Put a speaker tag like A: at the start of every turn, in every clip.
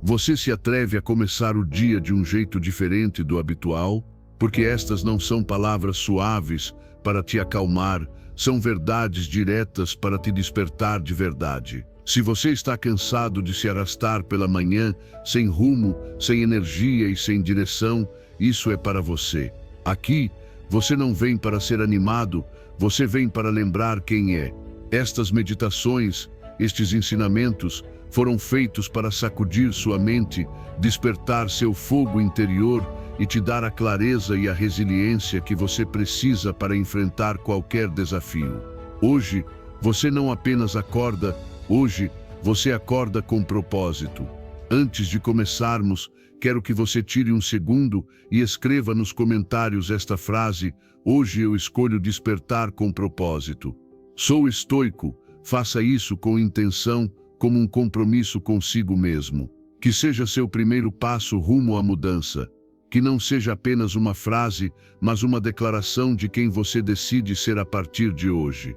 A: Você se atreve a começar o dia de um jeito diferente do habitual? Porque estas não são palavras suaves para te acalmar, são verdades diretas para te despertar de verdade. Se você está cansado de se arrastar pela manhã, sem rumo, sem energia e sem direção, isso é para você. Aqui, você não vem para ser animado, você vem para lembrar quem é. Estas meditações, estes ensinamentos, foram feitos para sacudir sua mente, despertar seu fogo interior e te dar a clareza e a resiliência que você precisa para enfrentar qualquer desafio. Hoje, você não apenas acorda, hoje, você acorda com propósito. Antes de começarmos, quero que você tire um segundo e escreva nos comentários esta frase: hoje eu escolho despertar com propósito. Sou estoico, faça isso com intenção, como um compromisso consigo mesmo. Que seja seu primeiro passo rumo à mudança. Que não seja apenas uma frase, mas uma declaração de quem você decide ser a partir de hoje.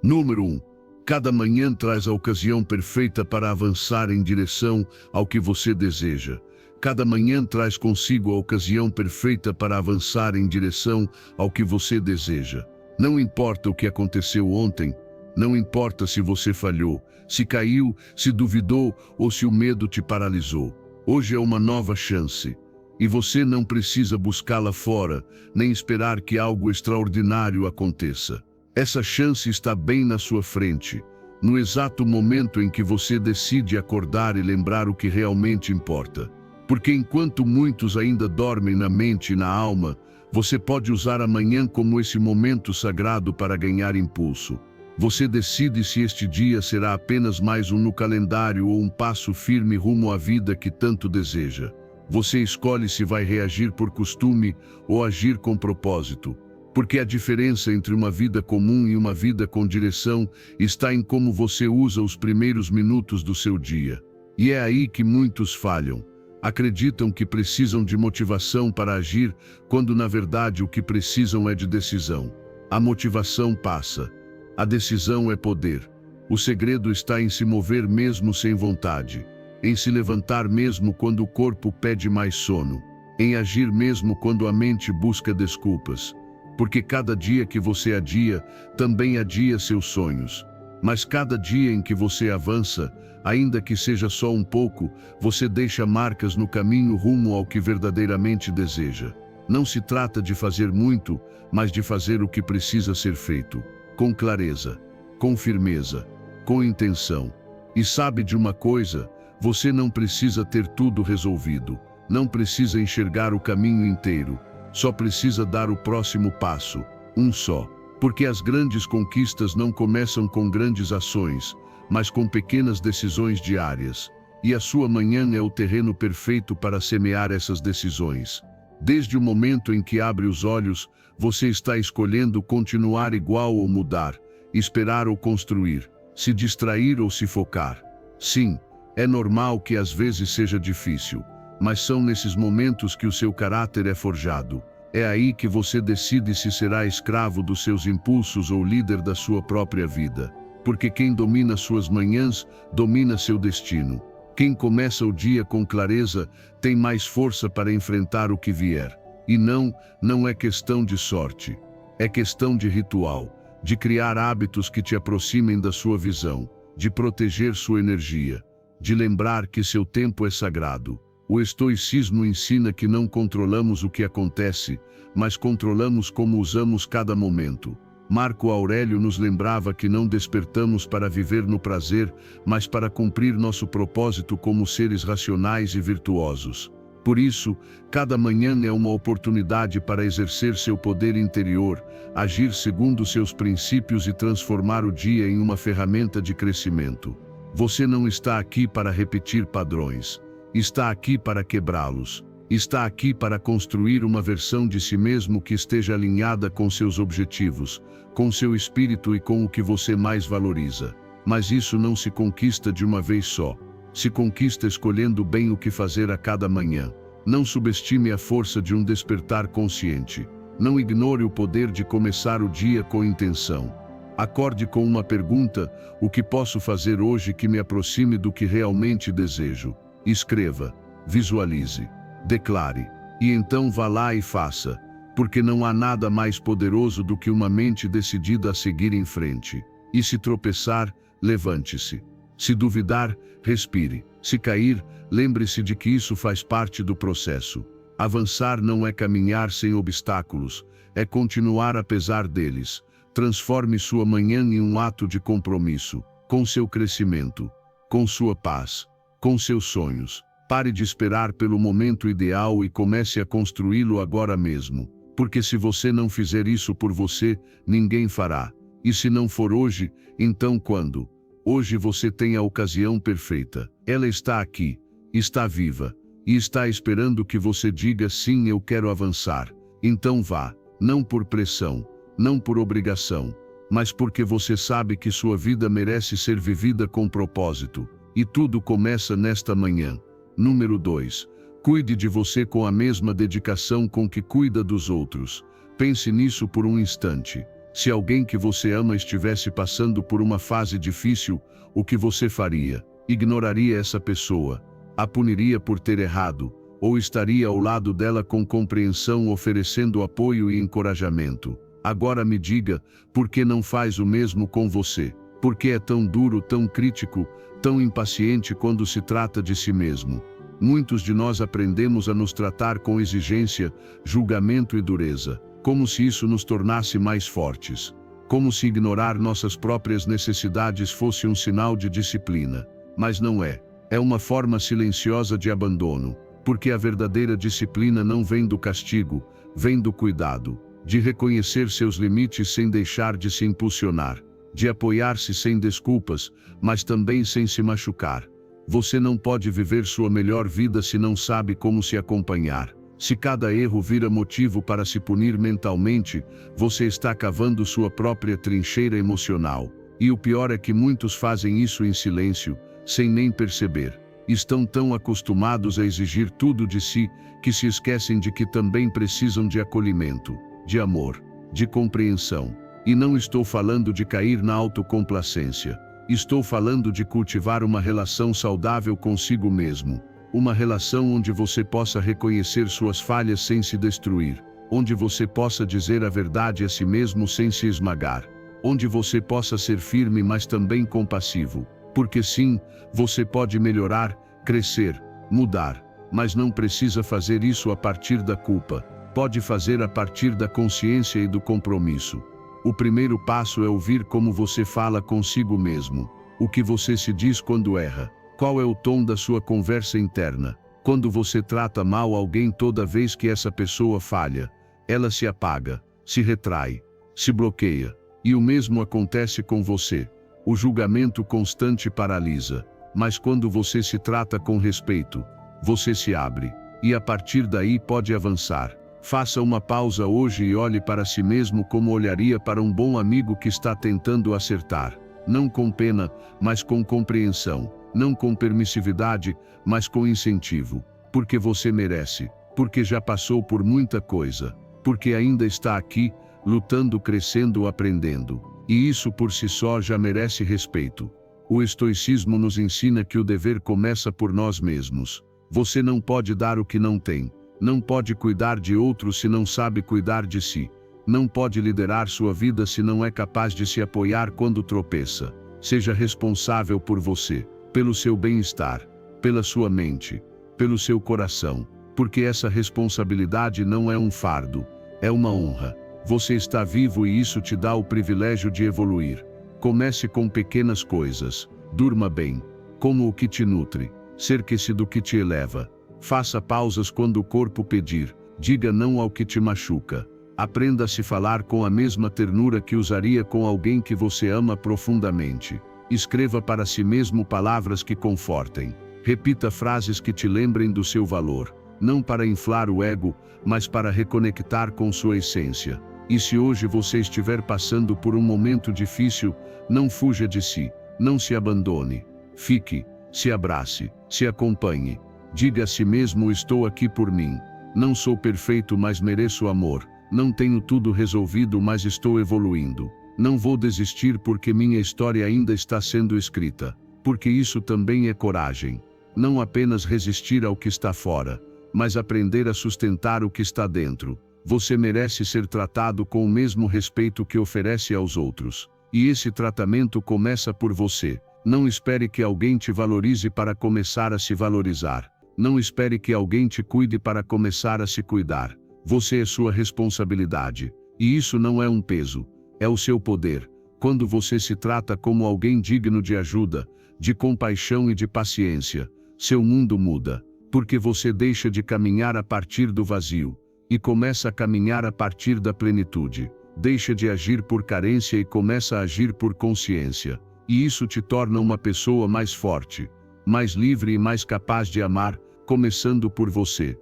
A: Número 1. Cada manhã traz a ocasião perfeita para avançar em direção ao que você deseja. Cada manhã traz consigo a ocasião perfeita para avançar em direção ao que você deseja. Não importa o que aconteceu ontem, não importa se você falhou, se caiu, se duvidou ou se o medo te paralisou. Hoje é uma nova chance. E você não precisa buscá-la fora, nem esperar que algo extraordinário aconteça. Essa chance está bem na sua frente, no exato momento em que você decide acordar e lembrar o que realmente importa. Porque enquanto muitos ainda dormem na mente e na alma, você pode usar a manhã como esse momento sagrado para ganhar impulso. Você decide se este dia será apenas mais um no calendário ou um passo firme rumo à vida que tanto deseja. Você escolhe se vai reagir por costume ou agir com propósito. Porque a diferença entre uma vida comum e uma vida com direção está em como você usa os primeiros minutos do seu dia. E é aí que muitos falham. Acreditam que precisam de motivação para agir, quando na verdade o que precisam é de decisão. A motivação passa. A decisão é poder. O segredo está em se mover mesmo sem vontade. Em se levantar mesmo quando o corpo pede mais sono. Em agir mesmo quando a mente busca desculpas. Porque cada dia que você adia, também adia seus sonhos. Mas cada dia em que você avança, ainda que seja só um pouco, você deixa marcas no caminho rumo ao que verdadeiramente deseja. Não se trata de fazer muito, mas de fazer o que precisa ser feito. Com clareza, com firmeza, com intenção. E sabe de uma coisa? Você não precisa ter tudo resolvido. Não precisa enxergar o caminho inteiro. Só precisa dar o próximo passo, um só. Porque as grandes conquistas não começam com grandes ações, mas com pequenas decisões diárias. E a sua manhã é o terreno perfeito para semear essas decisões. Desde o momento em que abre os olhos, você está escolhendo continuar igual ou mudar, esperar ou construir, se distrair ou se focar. Sim, é normal que às vezes seja difícil, mas são nesses momentos que o seu caráter é forjado. É aí que você decide se será escravo dos seus impulsos ou líder da sua própria vida. Porque quem domina suas manhãs, domina seu destino. Quem começa o dia com clareza, tem mais força para enfrentar o que vier. E não é questão de sorte. É questão de ritual, de criar hábitos que te aproximem da sua visão, de proteger sua energia, de lembrar que seu tempo é sagrado. O estoicismo ensina que não controlamos o que acontece, mas controlamos como usamos cada momento. Marco Aurélio nos lembrava que não despertamos para viver no prazer, mas para cumprir nosso propósito como seres racionais e virtuosos. Por isso, cada manhã é uma oportunidade para exercer seu poder interior, agir segundo seus princípios e transformar o dia em uma ferramenta de crescimento. Você não está aqui para repetir padrões. Está aqui para quebrá-los. Está aqui para construir uma versão de si mesmo que esteja alinhada com seus objetivos, com seu espírito e com o que você mais valoriza. Mas isso não se conquista de uma vez só. Se conquista escolhendo bem o que fazer a cada manhã. Não subestime a força de um despertar consciente. Não ignore o poder de começar o dia com intenção. Acorde com uma pergunta: o que posso fazer hoje que me aproxime do que realmente desejo? Escreva, visualize, declare, e então vá lá e faça, porque não há nada mais poderoso do que uma mente decidida a seguir em frente. E se tropeçar, levante-se. Se duvidar, respire. Se cair, lembre-se de que isso faz parte do processo. Avançar não é caminhar sem obstáculos, é continuar apesar deles. Transforme sua manhã em um ato de compromisso, com seu crescimento, com sua paz, com seus sonhos. Pare de esperar pelo momento ideal e comece a construí-lo agora mesmo. Porque se você não fizer isso por você, ninguém fará. E se não for hoje, então quando? Hoje você tem a ocasião perfeita. Ela está aqui, está viva, e está esperando que você diga sim, eu quero avançar. Então vá, não por pressão, não por obrigação, mas porque você sabe que sua vida merece ser vivida com propósito. E tudo começa nesta manhã. Número 2. Cuide de você com a mesma dedicação com que cuida dos outros. Pense nisso por um instante. Se alguém que você ama estivesse passando por uma fase difícil, o que você faria? Ignoraria essa pessoa? A puniria por ter errado? Ou estaria ao lado dela com compreensão, oferecendo apoio e encorajamento? Agora me diga, por que não faz o mesmo com você? Por que é tão duro, tão crítico, tão impaciente quando se trata de si mesmo? Muitos de nós aprendemos a nos tratar com exigência, julgamento e dureza, como se isso nos tornasse mais fortes, como se ignorar nossas próprias necessidades fosse um sinal de disciplina. Mas não é. É uma forma silenciosa de abandono, porque a verdadeira disciplina não vem do castigo, vem do cuidado, de reconhecer seus limites sem deixar de se impulsionar, de apoiar-se sem desculpas, mas também sem se machucar. Você não pode viver sua melhor vida se não sabe como se acompanhar. Se cada erro vira motivo para se punir mentalmente, você está cavando sua própria trincheira emocional. E o pior é que muitos fazem isso em silêncio, sem nem perceber. Estão tão acostumados a exigir tudo de si, que se esquecem de que também precisam de acolhimento, de amor, de compreensão. E não estou falando de cair na autocomplacência. Estou falando de cultivar uma relação saudável consigo mesmo. Uma relação onde você possa reconhecer suas falhas sem se destruir. Onde você possa dizer a verdade a si mesmo sem se esmagar. Onde você possa ser firme, mas também compassivo. Porque sim, você pode melhorar, crescer, mudar. Mas não precisa fazer isso a partir da culpa. Pode fazer a partir da consciência e do compromisso. O primeiro passo é ouvir como você fala consigo mesmo. O que você se diz quando erra. Qual é o tom da sua conversa interna? Quando você trata mal alguém, toda vez que essa pessoa falha, ela se apaga, se retrai, se bloqueia. E o mesmo acontece com você. O julgamento constante paralisa. Mas quando você se trata com respeito, você se abre. E a partir daí pode avançar. Faça uma pausa hoje e olhe para si mesmo como olharia para um bom amigo que está tentando acertar. Não com pena, mas com compreensão. Não com permissividade, mas com incentivo. Porque você merece. Porque já passou por muita coisa. Porque ainda está aqui, lutando, crescendo, aprendendo. E isso por si só já merece respeito. O estoicismo nos ensina que o dever começa por nós mesmos. Você não pode dar o que não tem. Não pode cuidar de outros se não sabe cuidar de si. Não pode liderar sua vida se não é capaz de se apoiar quando tropeça. Seja responsável por você, pelo seu bem-estar, pela sua mente, pelo seu coração. Porque essa responsabilidade não é um fardo, é uma honra. Você está vivo e isso te dá o privilégio de evoluir. Comece com pequenas coisas. Durma bem. Coma o que te nutre. Cerque-se do que te eleva. Faça pausas quando o corpo pedir. Diga não ao que te machuca. Aprenda a se falar com a mesma ternura que usaria com alguém que você ama profundamente. Escreva para si mesmo palavras que confortem. Repita frases que te lembrem do seu valor. Não para inflar o ego, mas para reconectar com sua essência. E se hoje você estiver passando por um momento difícil, não fuja de si. Não se abandone. Fique, se abrace, se acompanhe. Diga a si mesmo: estou aqui por mim. Não sou perfeito, mas mereço amor. Não tenho tudo resolvido, mas estou evoluindo. Não vou desistir porque minha história ainda está sendo escrita. Porque isso também é coragem. não apenas resistir ao que está fora, mas aprender a sustentar o que está dentro. Você merece ser tratado com o mesmo respeito que oferece aos outros. E esse tratamento começa por você. Não espere que alguém te valorize para começar a se valorizar. Não espere que alguém te cuide para começar a se cuidar. Você é sua responsabilidade. E isso não é um peso, é o seu poder. Quando você se trata como alguém digno de ajuda, de compaixão e de paciência, seu mundo muda, porque você deixa de caminhar a partir do vazio e começa a caminhar a partir da plenitude. Deixa de agir por carência e começa a agir por consciência. E isso te torna uma pessoa mais forte, mais livre e mais capaz de amar, começando por você.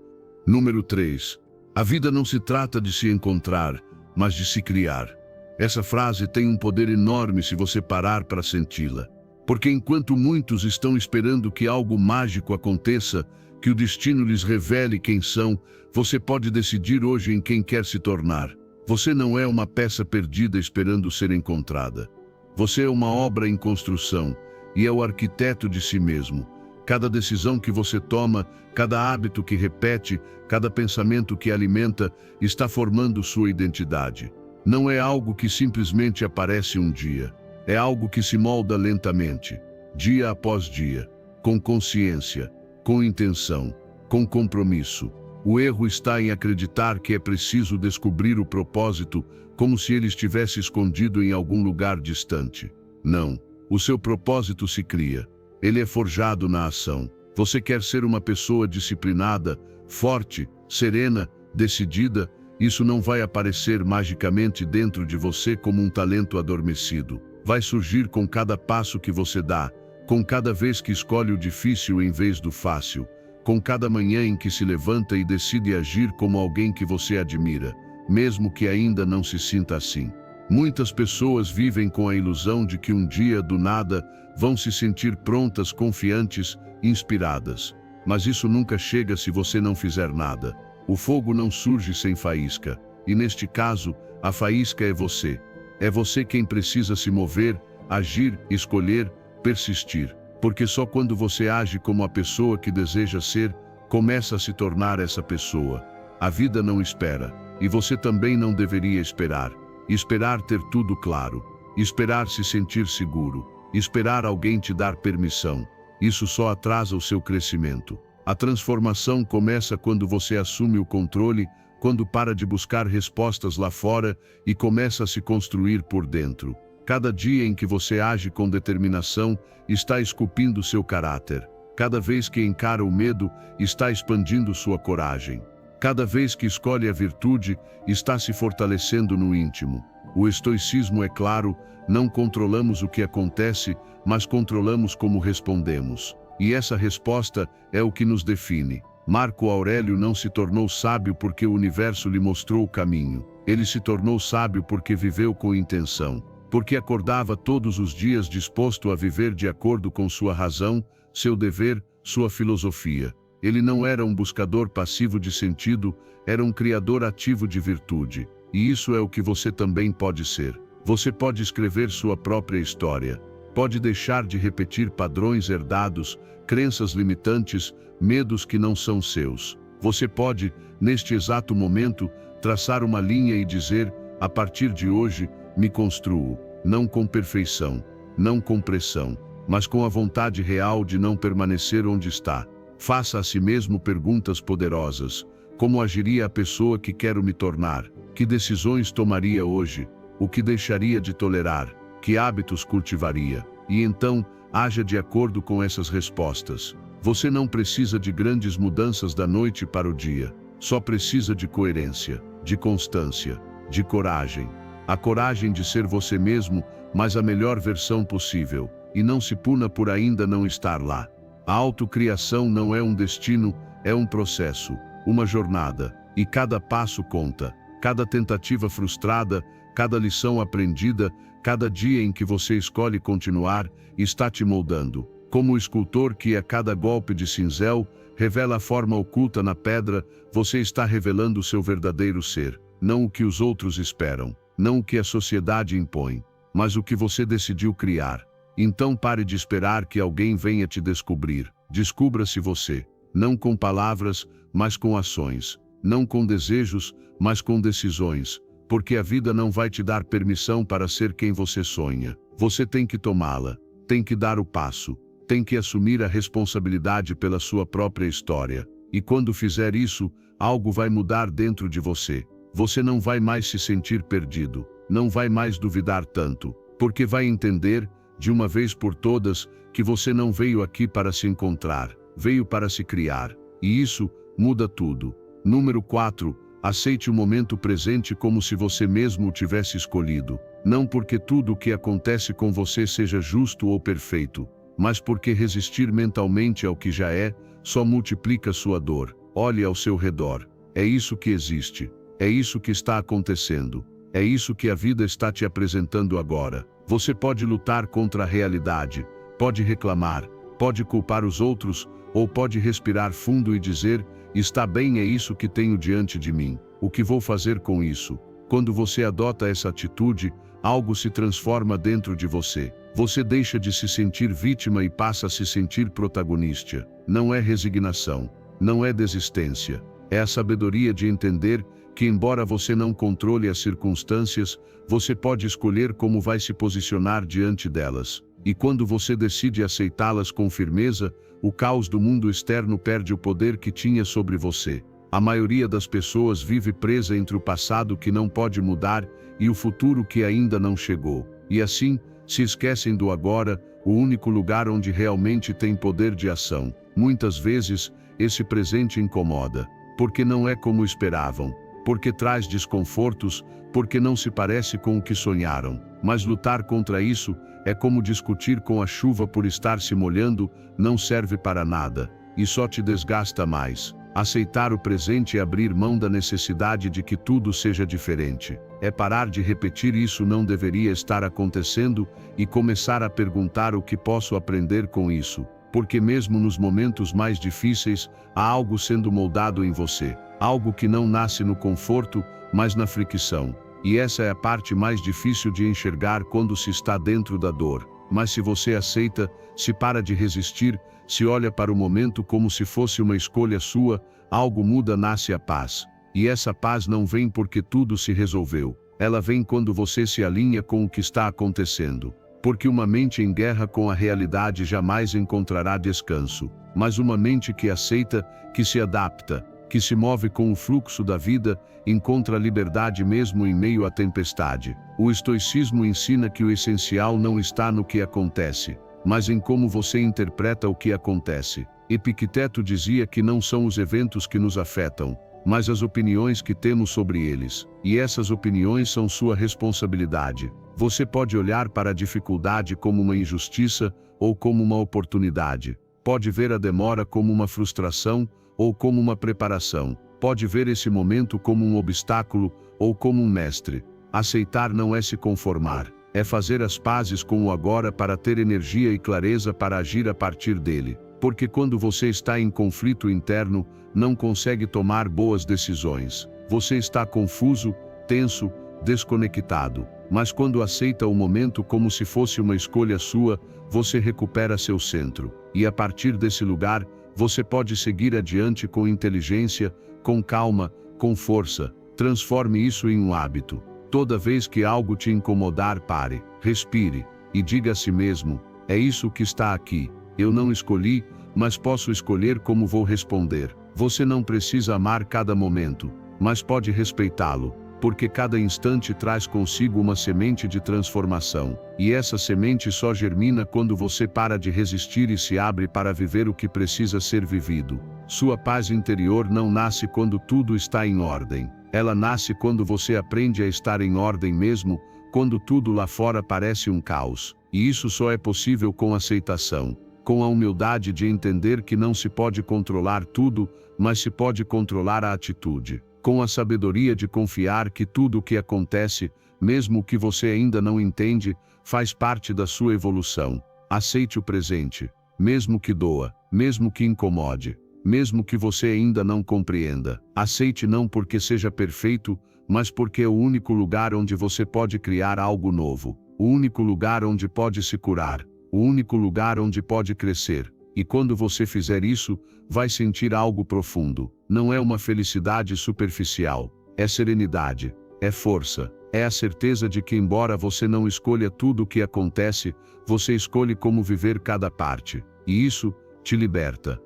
A: Número 3. A vida não se trata de se encontrar, mas de se criar. Essa frase tem um poder enorme se você parar para senti-la. Porque enquanto muitos estão esperando que algo mágico aconteça, que o destino lhes revele quem são, você pode decidir hoje em quem quer se tornar. Você não é uma peça perdida esperando ser encontrada. Você é uma obra em construção e é o arquiteto de si mesmo. Cada decisão que você toma, cada hábito que repete, cada pensamento que alimenta, está formando sua identidade. Não é algo que simplesmente aparece um dia. É algo que se molda lentamente, dia após dia, com consciência, com intenção, com compromisso. O erro está em acreditar que é preciso descobrir o propósito como se ele estivesse escondido em algum lugar distante. Não, o seu propósito se cria. Ele é forjado na ação. Você quer ser uma pessoa disciplinada, forte, serena, decidida? Isso não vai aparecer magicamente dentro de você como um talento adormecido. Vai surgir com cada passo que você dá, com cada vez que escolhe o difícil em vez do fácil, com cada manhã em que se levanta e decide agir como alguém que você admira, mesmo que ainda não se sinta assim. Muitas pessoas vivem com a ilusão de que um dia, do nada, vão se sentir prontas, confiantes, inspiradas. Mas isso nunca chega se você não fizer nada. O fogo não surge sem faísca, e neste caso, a faísca é você. É você quem precisa se mover, agir, escolher, persistir. Porque só quando você age como a pessoa que deseja ser, começa a se tornar essa pessoa. A vida não espera, e você também não deveria esperar. Esperar ter tudo claro, esperar se sentir seguro, esperar alguém te dar permissão. Isso só atrasa o seu crescimento. A transformação começa quando você assume o controle, quando para de buscar respostas lá fora e começa a se construir por dentro. Cada dia em que você age com determinação, está esculpindo seu caráter. Cada vez que encara o medo, está expandindo sua coragem. Cada vez que escolhe a virtude, está se fortalecendo no íntimo. O estoicismo é claro, não controlamos o que acontece, mas controlamos como respondemos. E essa resposta é o que nos define. Marco Aurélio não se tornou sábio porque o universo lhe mostrou o caminho. Ele se tornou sábio porque viveu com intenção. Porque acordava todos os dias disposto a viver de acordo com sua razão, seu dever, sua filosofia. Ele não era um buscador passivo de sentido, era um criador ativo de virtude. E isso é o que você também pode ser. Você pode escrever sua própria história. Pode deixar de repetir padrões herdados, crenças limitantes, medos que não são seus. Você pode, neste exato momento, traçar uma linha e dizer, a partir de hoje, me construo, não com perfeição, não com pressão, mas com a vontade real de não permanecer onde está. Faça a si mesmo perguntas poderosas. Como agiria a pessoa que quero me tornar? Que decisões tomaria hoje? O que deixaria de tolerar? Que hábitos cultivaria? E então, haja de acordo com essas respostas. Você não precisa de grandes mudanças da noite para o dia. Só precisa de coerência, de constância, de coragem. A coragem de ser você mesmo, mas a melhor versão possível. E não se puna por ainda não estar lá. A autocriação não é um destino, é um processo, uma jornada. E cada passo conta. Cada tentativa frustrada, cada lição aprendida, cada dia em que você escolhe continuar, está te moldando. Como o escultor que, a cada golpe de cinzel, revela a forma oculta na pedra, você está revelando o seu verdadeiro ser. Não o que os outros esperam, não o que a sociedade impõe, mas o que você decidiu criar. Então pare de esperar que alguém venha te descobrir. Descubra-se você. Não com palavras, mas com ações. Não com desejos, mas com decisões. Porque a vida não vai te dar permissão para ser quem você sonha. Você tem que tomá-la. Tem que dar o passo. Tem que assumir a responsabilidade pela sua própria história. E quando fizer isso, algo vai mudar dentro de você. Você não vai mais se sentir perdido. Não vai mais duvidar tanto. Porque vai entender, de uma vez por todas, que você não veio aqui para se encontrar. Veio para se criar. E isso muda tudo. Número 4. Aceite o momento presente como se você mesmo o tivesse escolhido. Não porque tudo o que acontece com você seja justo ou perfeito, mas porque resistir mentalmente ao que já é, só multiplica sua dor. Olhe ao seu redor. É isso que existe. É isso que está acontecendo. É isso que a vida está te apresentando agora. Você pode lutar contra a realidade, pode reclamar, pode culpar os outros, ou pode respirar fundo e dizer: está bem, é isso que tenho diante de mim. O que vou fazer com isso? Quando você adota essa atitude, algo se transforma dentro de você. Você deixa de se sentir vítima e passa a se sentir protagonista. Não é resignação, não é desistência. É a sabedoria de entender que, embora você não controle as circunstâncias, você pode escolher como vai se posicionar diante delas. E quando você decide aceitá-las com firmeza, o caos do mundo externo perde o poder que tinha sobre você. A maioria das pessoas vive presa entre o passado que não pode mudar e o futuro que ainda não chegou. E assim, se esquecem do agora, o único lugar onde realmente tem poder de ação. Muitas vezes, esse presente incomoda, porque não é como esperavam, porque traz desconfortos, porque não se parece com o que sonharam. Mas lutar contra isso é como discutir com a chuva por estar se molhando, não serve para nada, e só te desgasta mais. Aceitar o presente e abrir mão da necessidade de que tudo seja diferente. É parar de repetir isso não deveria estar acontecendo e começar a perguntar o que posso aprender com isso. Porque mesmo nos momentos mais difíceis, há algo sendo moldado em você. Algo que não nasce no conforto, mas na fricção. E essa é a parte mais difícil de enxergar quando se está dentro da dor. Mas se você aceita, se para de resistir, se olha para o momento como se fosse uma escolha sua, algo muda, nasce a paz. E essa paz não vem porque tudo se resolveu. Ela vem quando você se alinha com o que está acontecendo. Porque uma mente em guerra com a realidade jamais encontrará descanso. Mas uma mente que aceita, que se adapta, que se move com o fluxo da vida, encontra liberdade mesmo em meio à tempestade. O estoicismo ensina que o essencial não está no que acontece, mas em como você interpreta o que acontece. Epicteto dizia que não são os eventos que nos afetam, mas as opiniões que temos sobre eles. E essas opiniões são sua responsabilidade. Você pode olhar para a dificuldade como uma injustiça ou como uma oportunidade. Pode ver a demora como uma frustração ou como uma preparação. Pode ver esse momento como um obstáculo ou como um mestre. Aceitar não é se conformar, é fazer as pazes com o agora para ter energia e clareza para agir a partir dele. Porque quando você está em conflito interno, não consegue tomar boas decisões. Você está confuso, tenso, desconectado. Mas quando aceita o momento como se fosse uma escolha sua, você recupera seu centro. E a partir desse lugar, você pode seguir adiante com inteligência, com calma, com força. Transforme isso em um hábito. Toda vez que algo te incomodar, pare, respire e diga a si mesmo: é isso que está aqui. Eu não escolhi, mas posso escolher como vou responder. Você não precisa amar cada momento, mas pode respeitá-lo, porque cada instante traz consigo uma semente de transformação. E essa semente só germina quando você para de resistir e se abre para viver o que precisa ser vivido. Sua paz interior não nasce quando tudo está em ordem. Ela nasce quando você aprende a estar em ordem mesmo, quando tudo lá fora parece um caos. E isso só é possível com aceitação, com a humildade de entender que não se pode controlar tudo, mas se pode controlar a atitude. Com a sabedoria de confiar que tudo o que acontece, mesmo que você ainda não entende, faz parte da sua evolução. Aceite o presente, mesmo que doa, mesmo que incomode, mesmo que você ainda não compreenda. Aceite não porque seja perfeito, mas porque é o único lugar onde você pode criar algo novo, o único lugar onde pode se curar, o único lugar onde pode crescer. E quando você fizer isso, vai sentir algo profundo. Não é uma felicidade superficial, é serenidade, é força, é a certeza de que, embora você não escolha tudo o que acontece, você escolhe como viver cada parte. E isso te liberta.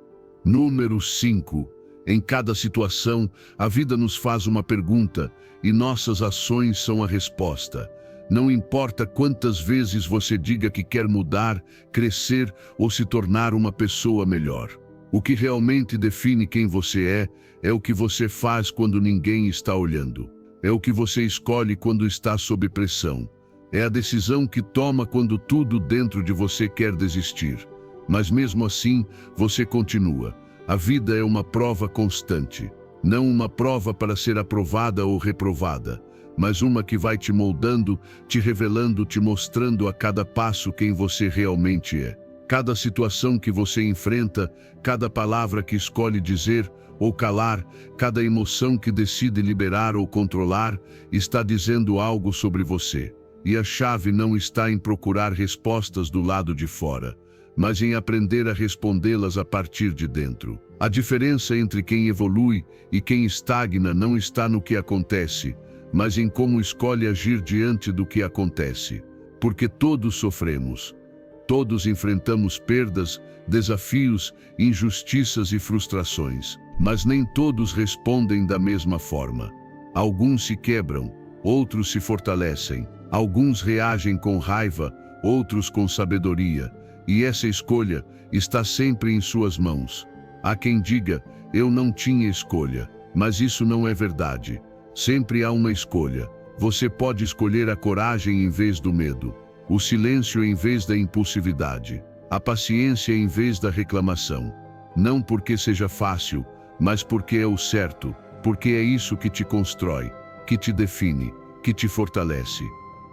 A: Número 5. Em cada situação, a vida nos faz uma pergunta e nossas ações são a resposta. Não importa quantas vezes você diga que quer mudar, crescer ou se tornar uma pessoa melhor. O que realmente define quem você é o que você faz quando ninguém está olhando. É o que você escolhe quando está sob pressão. É a decisão que toma quando tudo dentro de você quer desistir. Mas mesmo assim, você continua. A vida é uma prova constante. Não uma prova para ser aprovada ou reprovada, mas uma que vai te moldando, te revelando, te mostrando a cada passo quem você realmente é. Cada situação que você enfrenta, cada palavra que escolhe dizer ou calar, cada emoção que decide liberar ou controlar, está dizendo algo sobre você. E a chave não está em procurar respostas do lado de fora, mas em aprender a respondê-las a partir de dentro. A diferença entre quem evolui e quem estagna não está no que acontece, mas em como escolhe agir diante do que acontece. Porque todos sofremos. Todos enfrentamos perdas, desafios, injustiças e frustrações. Mas nem todos respondem da mesma forma. Alguns se quebram, outros se fortalecem. Alguns reagem com raiva, outros com sabedoria. E essa escolha está sempre em suas mãos. Há quem diga, eu não tinha escolha, mas isso não é verdade. Sempre há uma escolha. Você pode escolher a coragem em vez do medo, o silêncio em vez da impulsividade, a paciência em vez da reclamação. Não porque seja fácil, mas porque é o certo, porque é isso que te constrói, que te define, que te fortalece.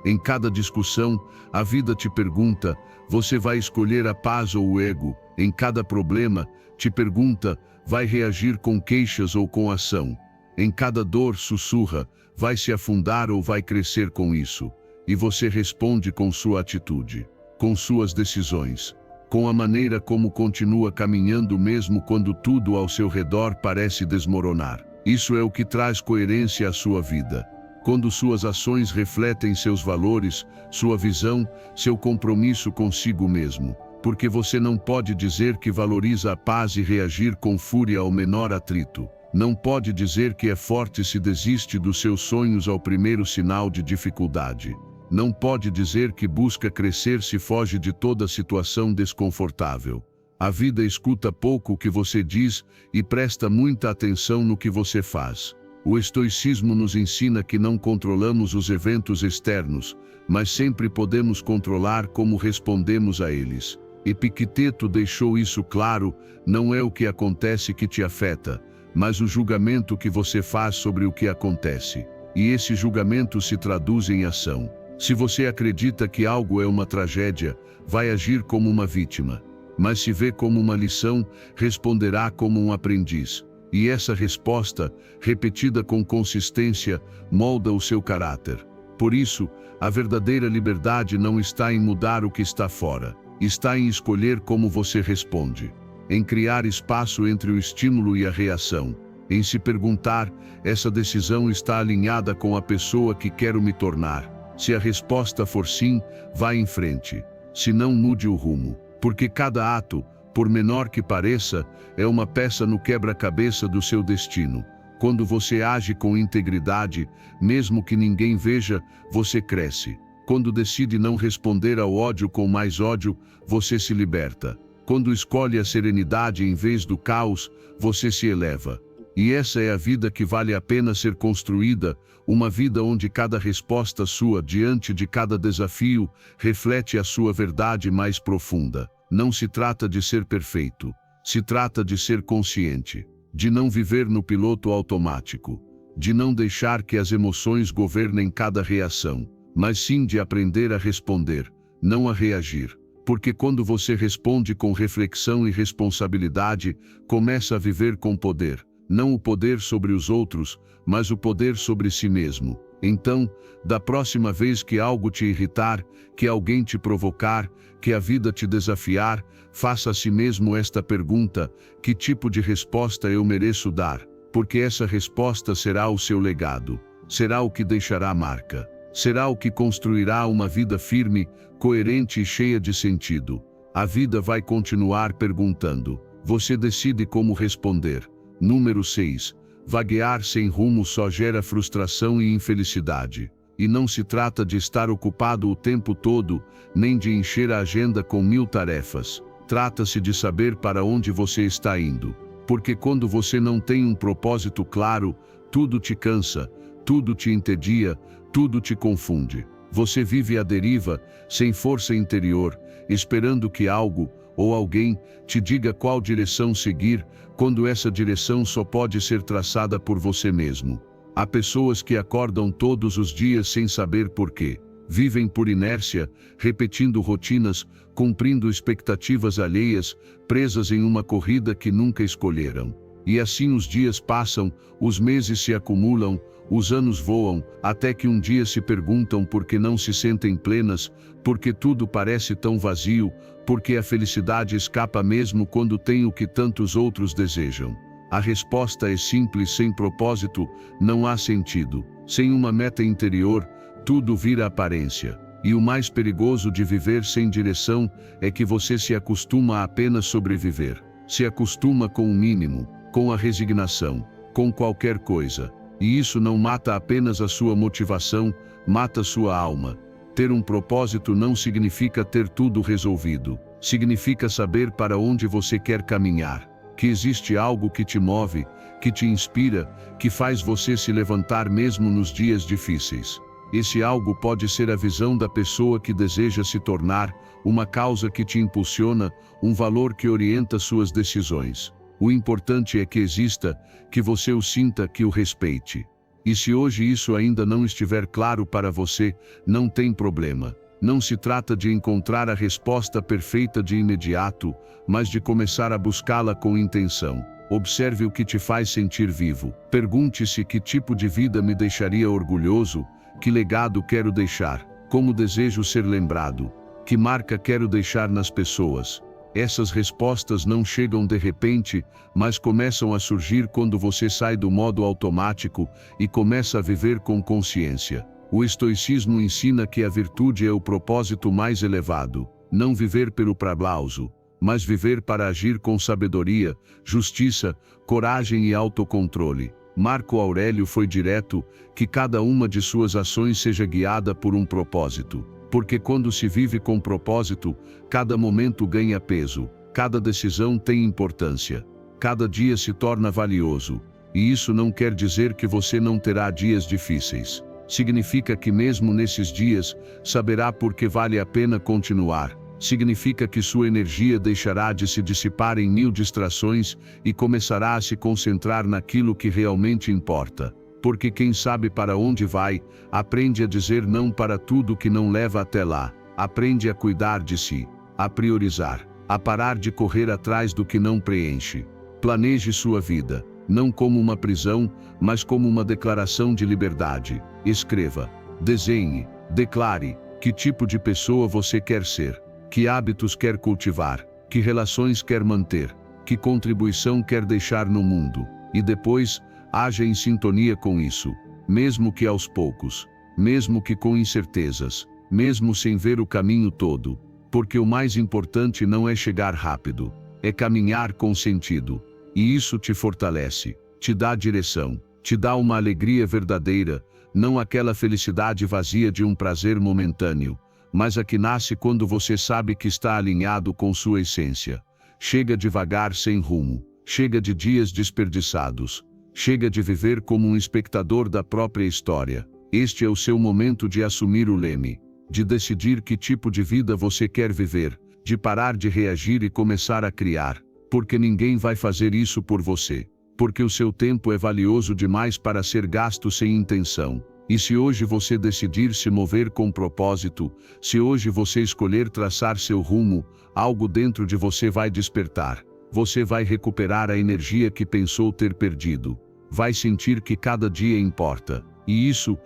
A: Em cada discussão, a vida te pergunta, você vai escolher a paz ou o ego? Em cada problema, te pergunta, vai reagir com queixas ou com ação? Em cada dor, sussurra, vai se afundar ou vai crescer com isso? E você responde com sua atitude, com suas decisões, com a maneira como continua caminhando mesmo quando tudo ao seu redor parece desmoronar. Isso é o que traz coerência à sua vida. Quando suas ações refletem seus valores, sua visão, seu compromisso consigo mesmo. Porque você não pode dizer que valoriza a paz e reagir com fúria ao menor atrito. Não pode dizer que é forte se desiste dos seus sonhos ao primeiro sinal de dificuldade. Não pode dizer que busca crescer se foge de toda situação desconfortável. A vida escuta pouco o que você diz e presta muita atenção no que você faz. O estoicismo nos ensina que não controlamos os eventos externos, mas sempre podemos controlar como respondemos a eles. Epicteto deixou isso claro, não é o que acontece que te afeta, mas o julgamento que você faz sobre o que acontece. E esse julgamento se traduz em ação. Se você acredita que algo é uma tragédia, vai agir como uma vítima. Mas se vê como uma lição, responderá como um aprendiz. E essa resposta, repetida com consistência, molda o seu caráter. Por isso, a verdadeira liberdade não está em mudar o que está fora. Está em escolher como você responde. Em criar espaço entre o estímulo e a reação. Em se perguntar, essa decisão está alinhada com a pessoa que quero me tornar. Se a resposta for sim, vá em frente. Se não, mude o rumo. Porque cada ato, por menor que pareça, é uma peça no quebra-cabeça do seu destino. Quando você age com integridade, mesmo que ninguém veja, você cresce. Quando decide não responder ao ódio com mais ódio, você se liberta. Quando escolhe a serenidade em vez do caos, você se eleva. E essa é a vida que vale a pena ser construída, uma vida onde cada resposta sua diante de cada desafio reflete a sua verdade mais profunda. Não se trata de ser perfeito, se trata de ser consciente, de não viver no piloto automático, de não deixar que as emoções governem cada reação, mas sim de aprender a responder, não a reagir. Porque quando você responde com reflexão e responsabilidade, começa a viver com poder. Não o poder sobre os outros, mas o poder sobre si mesmo. Então, da próxima vez que algo te irritar, que alguém te provocar, que a vida te desafiar, faça a si mesmo esta pergunta: que tipo de resposta eu mereço dar? Porque essa resposta será o seu legado, será o que deixará marca, será o que construirá uma vida firme, coerente e cheia de sentido. A vida vai continuar perguntando. Você decide como responder. Número 6. Vaguear sem rumo só gera frustração e infelicidade. E não se trata de estar ocupado o tempo todo, nem de encher a agenda com 1000 tarefas. Trata-se de saber para onde você está indo. Porque quando você não tem um propósito claro, tudo te cansa, tudo te entedia, tudo te confunde. Você vive à deriva, sem força interior, esperando que algo ou alguém te diga qual direção seguir, quando essa direção só pode ser traçada por você mesmo. Há pessoas que acordam todos os dias sem saber porquê. Vivem por inércia, repetindo rotinas, cumprindo expectativas alheias, presas em uma corrida que nunca escolheram. E assim os dias passam, os meses se acumulam, os anos voam, até que um dia se perguntam por que não se sentem plenas, porque tudo parece tão vazio, porque a felicidade escapa mesmo quando tem o que tantos outros desejam. A resposta é simples: sem propósito, não há sentido. Sem uma meta interior, tudo vira aparência. E o mais perigoso de viver sem direção é que você se acostuma a apenas sobreviver. Se acostuma com o mínimo, com a resignação, com qualquer coisa. E isso não mata apenas a sua motivação, mata sua alma. Ter um propósito não significa ter tudo resolvido. Significa saber para onde você quer caminhar. Que existe algo que te move, que te inspira, que faz você se levantar mesmo nos dias difíceis. Esse algo pode ser a visão da pessoa que deseja se tornar, uma causa que te impulsiona, um valor que orienta suas decisões. O importante é que exista, que você o sinta, que o respeite. E se hoje isso ainda não estiver claro para você, não tem problema. Não se trata de encontrar a resposta perfeita de imediato, mas de começar a buscá-la com intenção. Observe o que te faz sentir vivo. Pergunte-se: que tipo de vida me deixaria orgulhoso? Que legado quero deixar? Como desejo ser lembrado? Que marca quero deixar nas pessoas? Essas respostas não chegam de repente, mas começam a surgir quando você sai do modo automático e começa a viver com consciência. O estoicismo ensina que a virtude é o propósito mais elevado. Não viver pelo aplauso, mas viver para agir com sabedoria, justiça, coragem e autocontrole. Marco Aurélio foi direto: que cada uma de suas ações seja guiada por um propósito. Porque quando se vive com propósito, cada momento ganha peso, cada decisão tem importância, cada dia se torna valioso. E isso não quer dizer que você não terá dias difíceis. Significa que mesmo nesses dias, saberá por que vale a pena continuar. Significa que sua energia deixará de se dissipar em 1000 distrações e começará a se concentrar naquilo que realmente importa. Porque quem sabe para onde vai, aprende a dizer não para tudo que não leva até lá. Aprende a cuidar de si, a priorizar, a parar de correr atrás do que não preenche. Planeje sua vida, não como uma prisão, mas como uma declaração de liberdade. Escreva, desenhe, declare que tipo de pessoa você quer ser, que hábitos quer cultivar, que relações quer manter, que contribuição quer deixar no mundo. E depois, haja em sintonia com isso, mesmo que aos poucos, mesmo que com incertezas, mesmo sem ver o caminho todo, porque o mais importante não é chegar rápido, é caminhar com sentido, e isso te fortalece, te dá direção, te dá uma alegria verdadeira, não aquela felicidade vazia de um prazer momentâneo, mas a que nasce quando você sabe que está alinhado com sua essência. Chega de vagar sem rumo, chega de dias desperdiçados. Chega de viver como um espectador da própria história. Este é o seu momento de assumir o leme, de decidir que tipo de vida você quer viver, de parar de reagir e começar a criar, porque ninguém vai fazer isso por você, porque o seu tempo é valioso demais para ser gasto sem intenção. E se hoje você decidir se mover com propósito, se hoje você escolher traçar seu rumo, algo dentro de você vai despertar. Você vai recuperar a energia que pensou ter perdido. Vai sentir que cada dia importa. E isso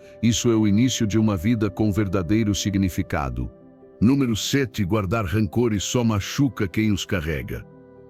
A: é o início de uma vida com verdadeiro significado. Número 7. Guardar rancores só machuca quem os carrega.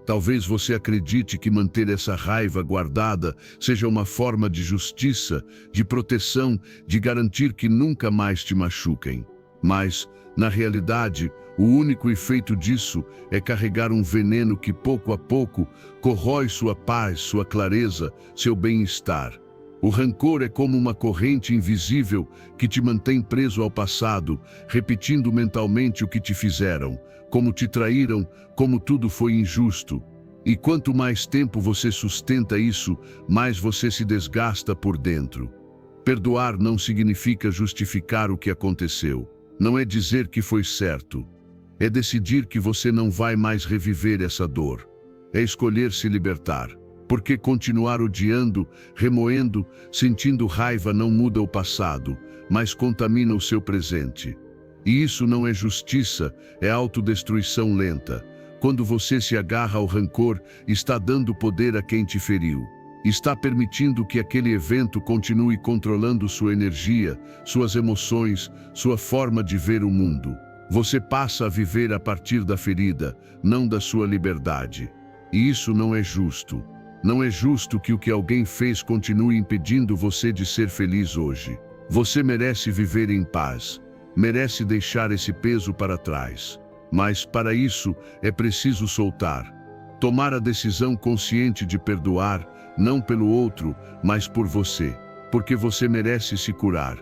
A: Talvez você acredite que manter essa raiva guardada seja uma forma de justiça, de proteção, de garantir que nunca mais te machuquem. Mas, na realidade, o único efeito disso é carregar um veneno que pouco a pouco corrói sua paz, sua clareza, seu bem-estar. O rancor é como uma corrente invisível que te mantém preso ao passado, repetindo mentalmente o que te fizeram, como te traíram, como tudo foi injusto. E quanto mais tempo você sustenta isso, mais você se desgasta por dentro. Perdoar não significa justificar o que aconteceu. Não é dizer que foi certo. É decidir que você não vai mais reviver essa dor. É escolher se libertar. Porque continuar odiando, remoendo, sentindo raiva não muda o passado, mas contamina o seu presente. E isso não é justiça, é autodestruição lenta. Quando você se agarra ao rancor, está dando poder a quem te feriu. Está permitindo que aquele evento continue controlando sua energia, suas emoções, sua forma de ver o mundo. Você passa a viver a partir da ferida, não da sua liberdade. E isso não é justo. Não é justo que o que alguém fez continue impedindo você de ser feliz hoje. Você merece viver em paz. Merece deixar esse peso para trás. Mas, para isso, é preciso soltar. Tomar a decisão consciente de perdoar, não pelo outro, mas por você. Porque você merece se curar.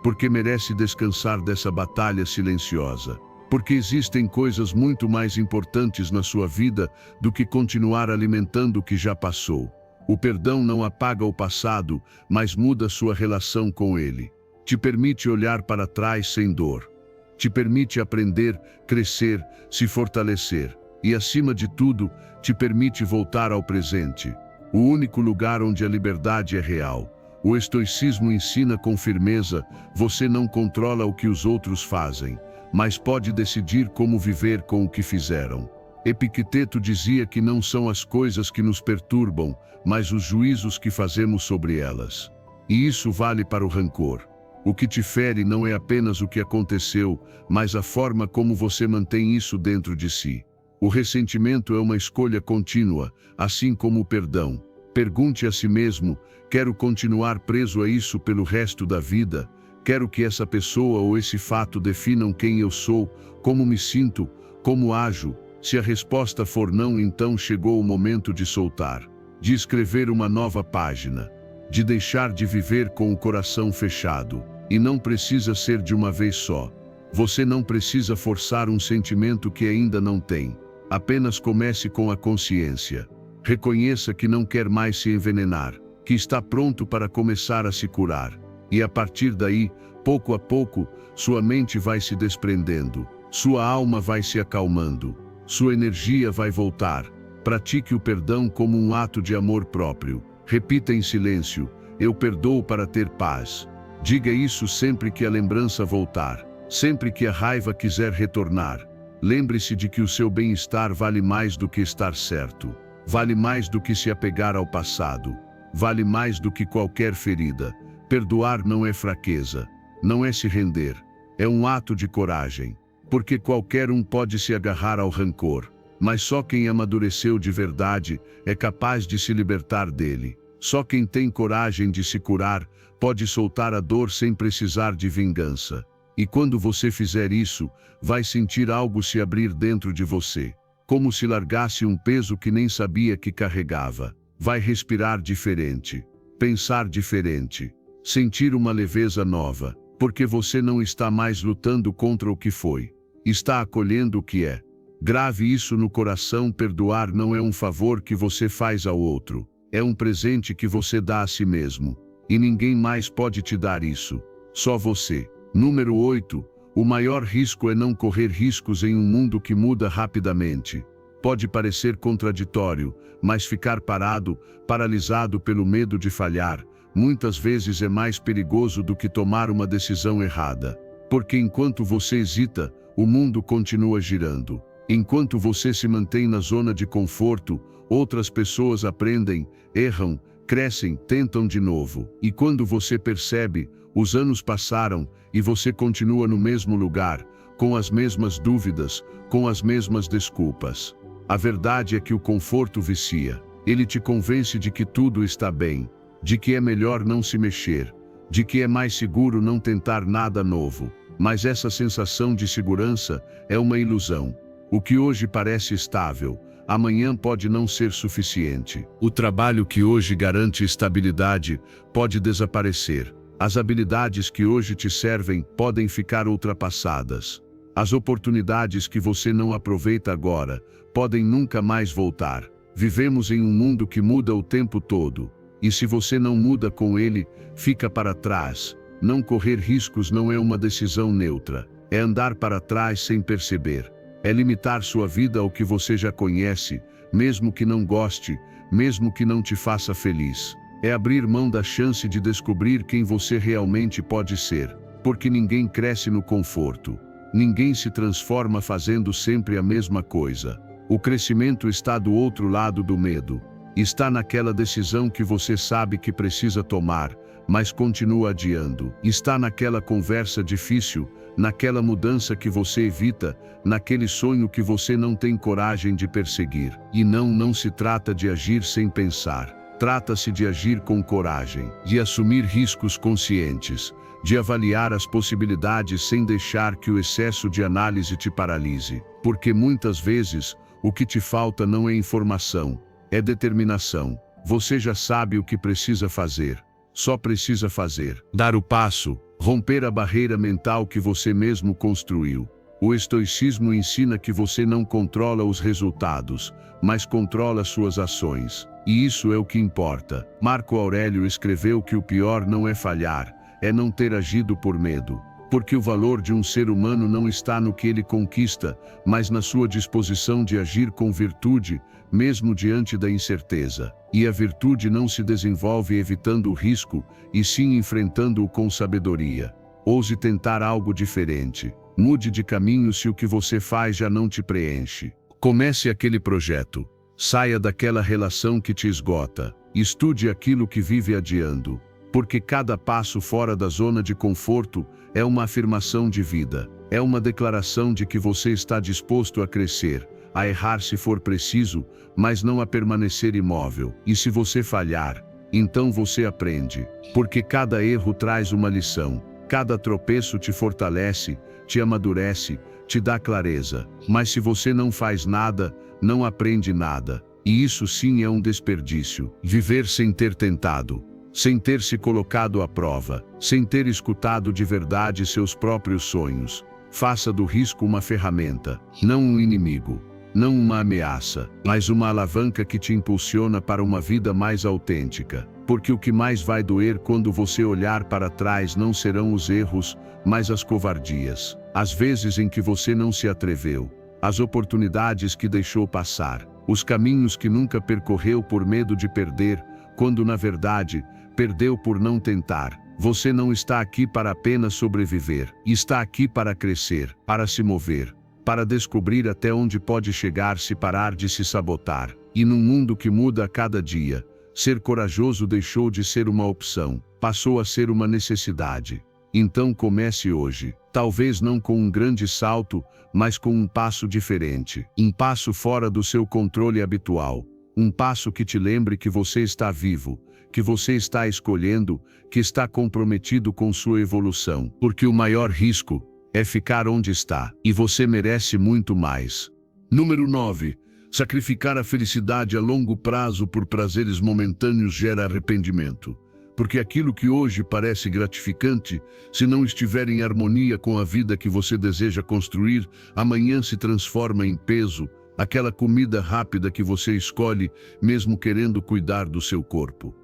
A: Porque merece descansar dessa batalha silenciosa. Porque existem coisas muito mais importantes na sua vida do que continuar alimentando o que já passou. O perdão não apaga o passado, mas muda sua relação com ele. Te permite olhar para trás sem dor. Te permite aprender, crescer, se fortalecer. E, acima de tudo, te permite voltar ao presente. O único lugar onde a liberdade é real. O estoicismo ensina com firmeza: você não controla o que os outros fazem, mas pode decidir como viver com o que fizeram. Epicteto dizia que não são as coisas que nos perturbam, mas os juízos que fazemos sobre elas. E isso vale para o rancor. O que te fere não é apenas o que aconteceu, mas a forma como você mantém isso dentro de si. O ressentimento é uma escolha contínua, assim como o perdão. Pergunte a si mesmo: quero continuar preso a isso pelo resto da vida? Quero que essa pessoa ou esse fato definam quem eu sou, como me sinto, como ajo? Se a resposta for não, então chegou o momento de soltar, de escrever uma nova página, de deixar de viver com o coração fechado. E não precisa ser de uma vez só. Você não precisa forçar um sentimento que ainda não tem. Apenas comece com a consciência. Reconheça que não quer mais se envenenar, que está pronto para começar a se curar. E a partir daí, pouco a pouco, sua mente vai se desprendendo, sua alma vai se acalmando, sua energia vai voltar. Pratique o perdão como um ato de amor próprio. Repita em silêncio: eu perdoo para ter paz. Diga isso sempre que a lembrança voltar, sempre que a raiva quiser retornar. Lembre-se de que o seu bem-estar vale mais do que estar certo. Vale mais do que se apegar ao passado. Vale mais do que qualquer ferida. Perdoar não é fraqueza, não é se render. É um ato de coragem. Porque qualquer um pode se agarrar ao rancor, mas só quem amadureceu de verdade é capaz de se libertar dele. Só quem tem coragem de se curar pode soltar a dor sem precisar de vingança. E quando você fizer isso, vai sentir algo se abrir dentro de você, como se largasse um peso que nem sabia que carregava. Vai respirar diferente, pensar diferente, sentir uma leveza nova, porque você não está mais lutando contra o que foi, está acolhendo o que é. Grave isso no coração: perdoar não é um favor que você faz ao outro, é um presente que você dá a si mesmo. E ninguém mais pode te dar isso, só você. Número 8. O maior risco é não correr riscos em um mundo que muda rapidamente. Pode parecer contraditório, mas ficar parado, paralisado pelo medo de falhar, muitas vezes é mais perigoso do que tomar uma decisão errada. Porque enquanto você hesita, o mundo continua girando. Enquanto você se mantém na zona de conforto, outras pessoas aprendem, erram, crescem, tentam de novo. E quando você percebe, os anos passaram e você continua no mesmo lugar, com as mesmas dúvidas, com as mesmas desculpas. A verdade é que o conforto vicia. Ele te convence de que tudo está bem, de que é melhor não se mexer, de que é mais seguro não tentar nada novo. Mas essa sensação de segurança é uma ilusão. O que hoje parece estável, amanhã pode não ser suficiente. O trabalho que hoje garante estabilidade pode desaparecer. As habilidades que hoje te servem podem ficar ultrapassadas. As oportunidades que você não aproveita agora podem nunca mais voltar. Vivemos em um mundo que muda o tempo todo. E se você não muda com ele, fica para trás. Não correr riscos não é uma decisão neutra. É andar para trás sem perceber. É limitar sua vida ao que você já conhece, mesmo que não goste, mesmo que não te faça feliz. É abrir mão da chance de descobrir quem você realmente pode ser. Porque ninguém cresce no conforto. Ninguém se transforma fazendo sempre a mesma coisa. O crescimento está do outro lado do medo. Está naquela decisão que você sabe que precisa tomar, mas continua adiando. Está naquela conversa difícil, naquela mudança que você evita, naquele sonho que você não tem coragem de perseguir. E não se trata de agir sem pensar. Trata-se de agir com coragem, de assumir riscos conscientes, de avaliar as possibilidades sem deixar que o excesso de análise te paralise. Porque muitas vezes, o que te falta não é informação, é determinação. Você já sabe o que precisa fazer. Só precisa fazer. Dar o passo, romper a barreira mental que você mesmo construiu. O estoicismo ensina que você não controla os resultados, mas controla suas ações. E isso é o que importa. Marco Aurélio escreveu que o pior não é falhar, é não ter agido por medo. Porque o valor de um ser humano não está no que ele conquista, mas na sua disposição de agir com virtude, mesmo diante da incerteza. E a virtude não se desenvolve evitando o risco, e sim enfrentando-o com sabedoria. Ouse tentar algo diferente. Mude de caminho se o que você faz já não te preenche. Comece aquele projeto. Saia daquela relação que te esgota. Estude aquilo que vive adiando. Porque cada passo fora da zona de conforto é uma afirmação de vida. É uma declaração de que você está disposto a crescer, a errar se for preciso, mas não a permanecer imóvel. E se você falhar, então você aprende. Porque cada erro traz uma lição. Cada tropeço te fortalece, te amadurece, te dá clareza. Mas se você não faz nada, não aprende nada. E isso sim é um desperdício. Viver sem ter tentado, sem ter se colocado à prova, sem ter escutado de verdade seus próprios sonhos. Faça do risco uma ferramenta, não um inimigo, não uma ameaça, mas uma alavanca que te impulsiona para uma vida mais autêntica. Porque o que mais vai doer quando você olhar para trás não serão os erros, mas as covardias. As vezes em que você não se atreveu, as oportunidades que deixou passar, os caminhos que nunca percorreu por medo de perder, quando na verdade, perdeu por não tentar. Você não está aqui para apenas sobreviver, está aqui para crescer, para se mover, para descobrir até onde pode chegar se parar de se sabotar. E num mundo que muda a cada dia, ser corajoso deixou de ser uma opção, passou a ser uma necessidade. Então comece hoje, talvez não com um grande salto, mas com um passo diferente, um passo fora do seu controle habitual, um passo que te lembre que você está vivo, que você está escolhendo, que está comprometido com sua evolução. Porque o maior risco é ficar onde está, e você merece muito mais. Número 9. Sacrificar a felicidade a longo prazo por prazeres momentâneos gera arrependimento. Porque aquilo que hoje parece gratificante, se não estiver em harmonia com a vida que você deseja construir, amanhã se transforma em peso, aquela comida rápida que você escolhe, mesmo querendo cuidar do seu corpo.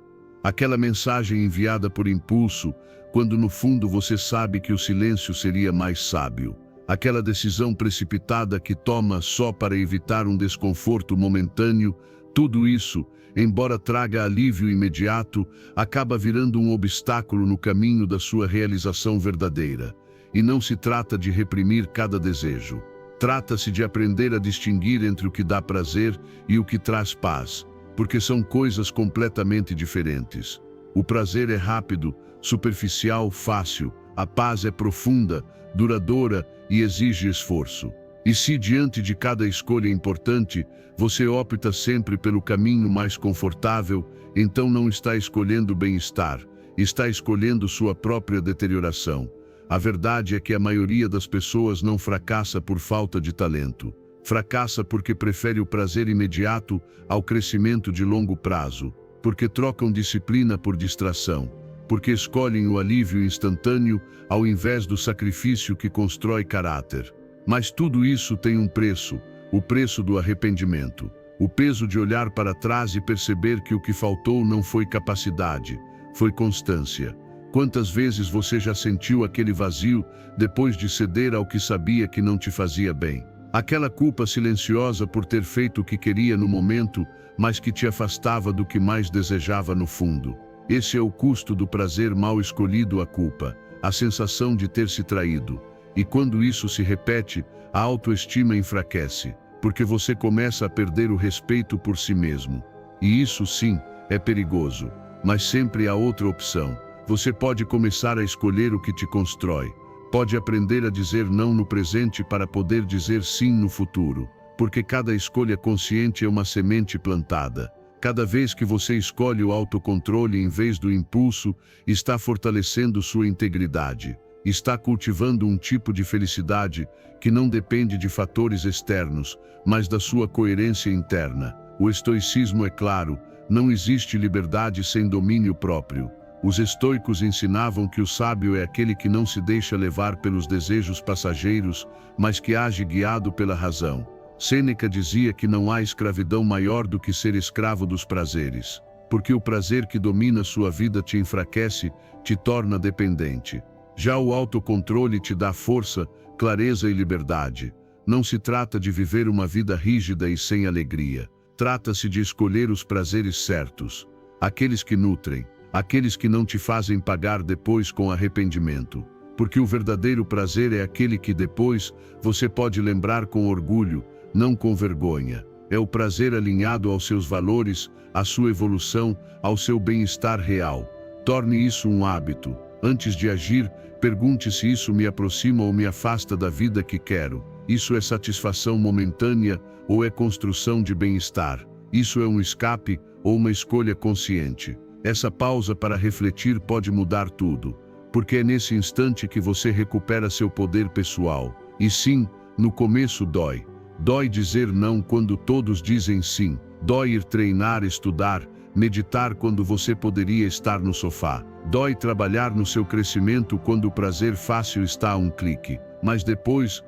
A: Aquela mensagem enviada por impulso, quando no fundo você sabe que o silêncio seria mais sábio. Aquela decisão precipitada que toma só para evitar um desconforto momentâneo, tudo isso, embora traga alívio imediato, acaba virando um obstáculo no caminho da sua realização verdadeira. E não se trata de reprimir cada desejo. Trata-se de aprender a distinguir entre o que dá prazer e o que traz paz. porque são coisas completamente diferentes. O prazer é rápido, superficial, fácil. A paz é profunda, duradoura e exige esforço. E se diante de cada escolha importante, você opta sempre pelo caminho mais confortável, então não está escolhendo bem-estar, está escolhendo sua própria deterioração. A verdade é que a maioria das pessoas não fracassa por falta de talento. Fracassa porque prefere o prazer imediato ao crescimento de longo prazo, porque trocam disciplina por distração, porque escolhem o alívio instantâneo ao invés do sacrifício que constrói caráter. Mas tudo isso tem um preço, o preço do arrependimento. O peso de olhar para trás e perceber que o que faltou não foi capacidade, foi constância. Quantas vezes você já sentiu aquele vazio depois de ceder ao que sabia que não te fazia bem? Aquela culpa silenciosa por ter feito o que queria no momento, mas que te afastava do que mais desejava no fundo. Esse é o custo do prazer mal escolhido, a culpa, a sensação de ter se traído. E quando isso se repete, a autoestima enfraquece, porque você começa a perder o respeito por si mesmo. E isso sim, é perigoso, mas sempre há outra opção. Você pode começar a escolher o que te constrói. Pode aprender a dizer não no presente para poder dizer sim no futuro, porque cada escolha consciente é uma semente plantada. Cada vez que você escolhe o autocontrole em vez do impulso, está fortalecendo sua integridade. Está cultivando um tipo de felicidade que não depende de fatores externos, mas da sua coerência interna. O estoicismo é claro, não existe liberdade sem domínio próprio. Os estoicos ensinavam que o sábio é aquele que não se deixa levar pelos desejos passageiros, mas que age guiado pela razão. Sêneca dizia que não há escravidão maior do que ser escravo dos prazeres, porque o prazer que domina sua vida te enfraquece, te torna dependente. Já o autocontrole te dá força, clareza e liberdade. Não se trata de viver uma vida rígida e sem alegria. Trata-se de escolher os prazeres certos, aqueles que nutrem, aqueles que não te fazem pagar depois com arrependimento. Porque o verdadeiro prazer é aquele que depois você pode lembrar com orgulho, não com vergonha. É o prazer alinhado aos seus valores, à sua evolução, ao seu bem-estar real. Torne isso um hábito. Antes de agir, pergunte se isso me aproxima ou me afasta da vida que quero. Isso é satisfação momentânea ou é construção de bem-estar? Isso é um escape ou uma escolha consciente? Essa pausa para refletir pode mudar tudo, porque é nesse instante que você recupera seu poder pessoal. E sim, no começo dói. Dói dizer não quando todos dizem sim. Dói ir treinar, estudar, meditar quando você poderia estar no sofá. Dói trabalhar no seu crescimento quando o prazer fácil está a um clique. Mas depois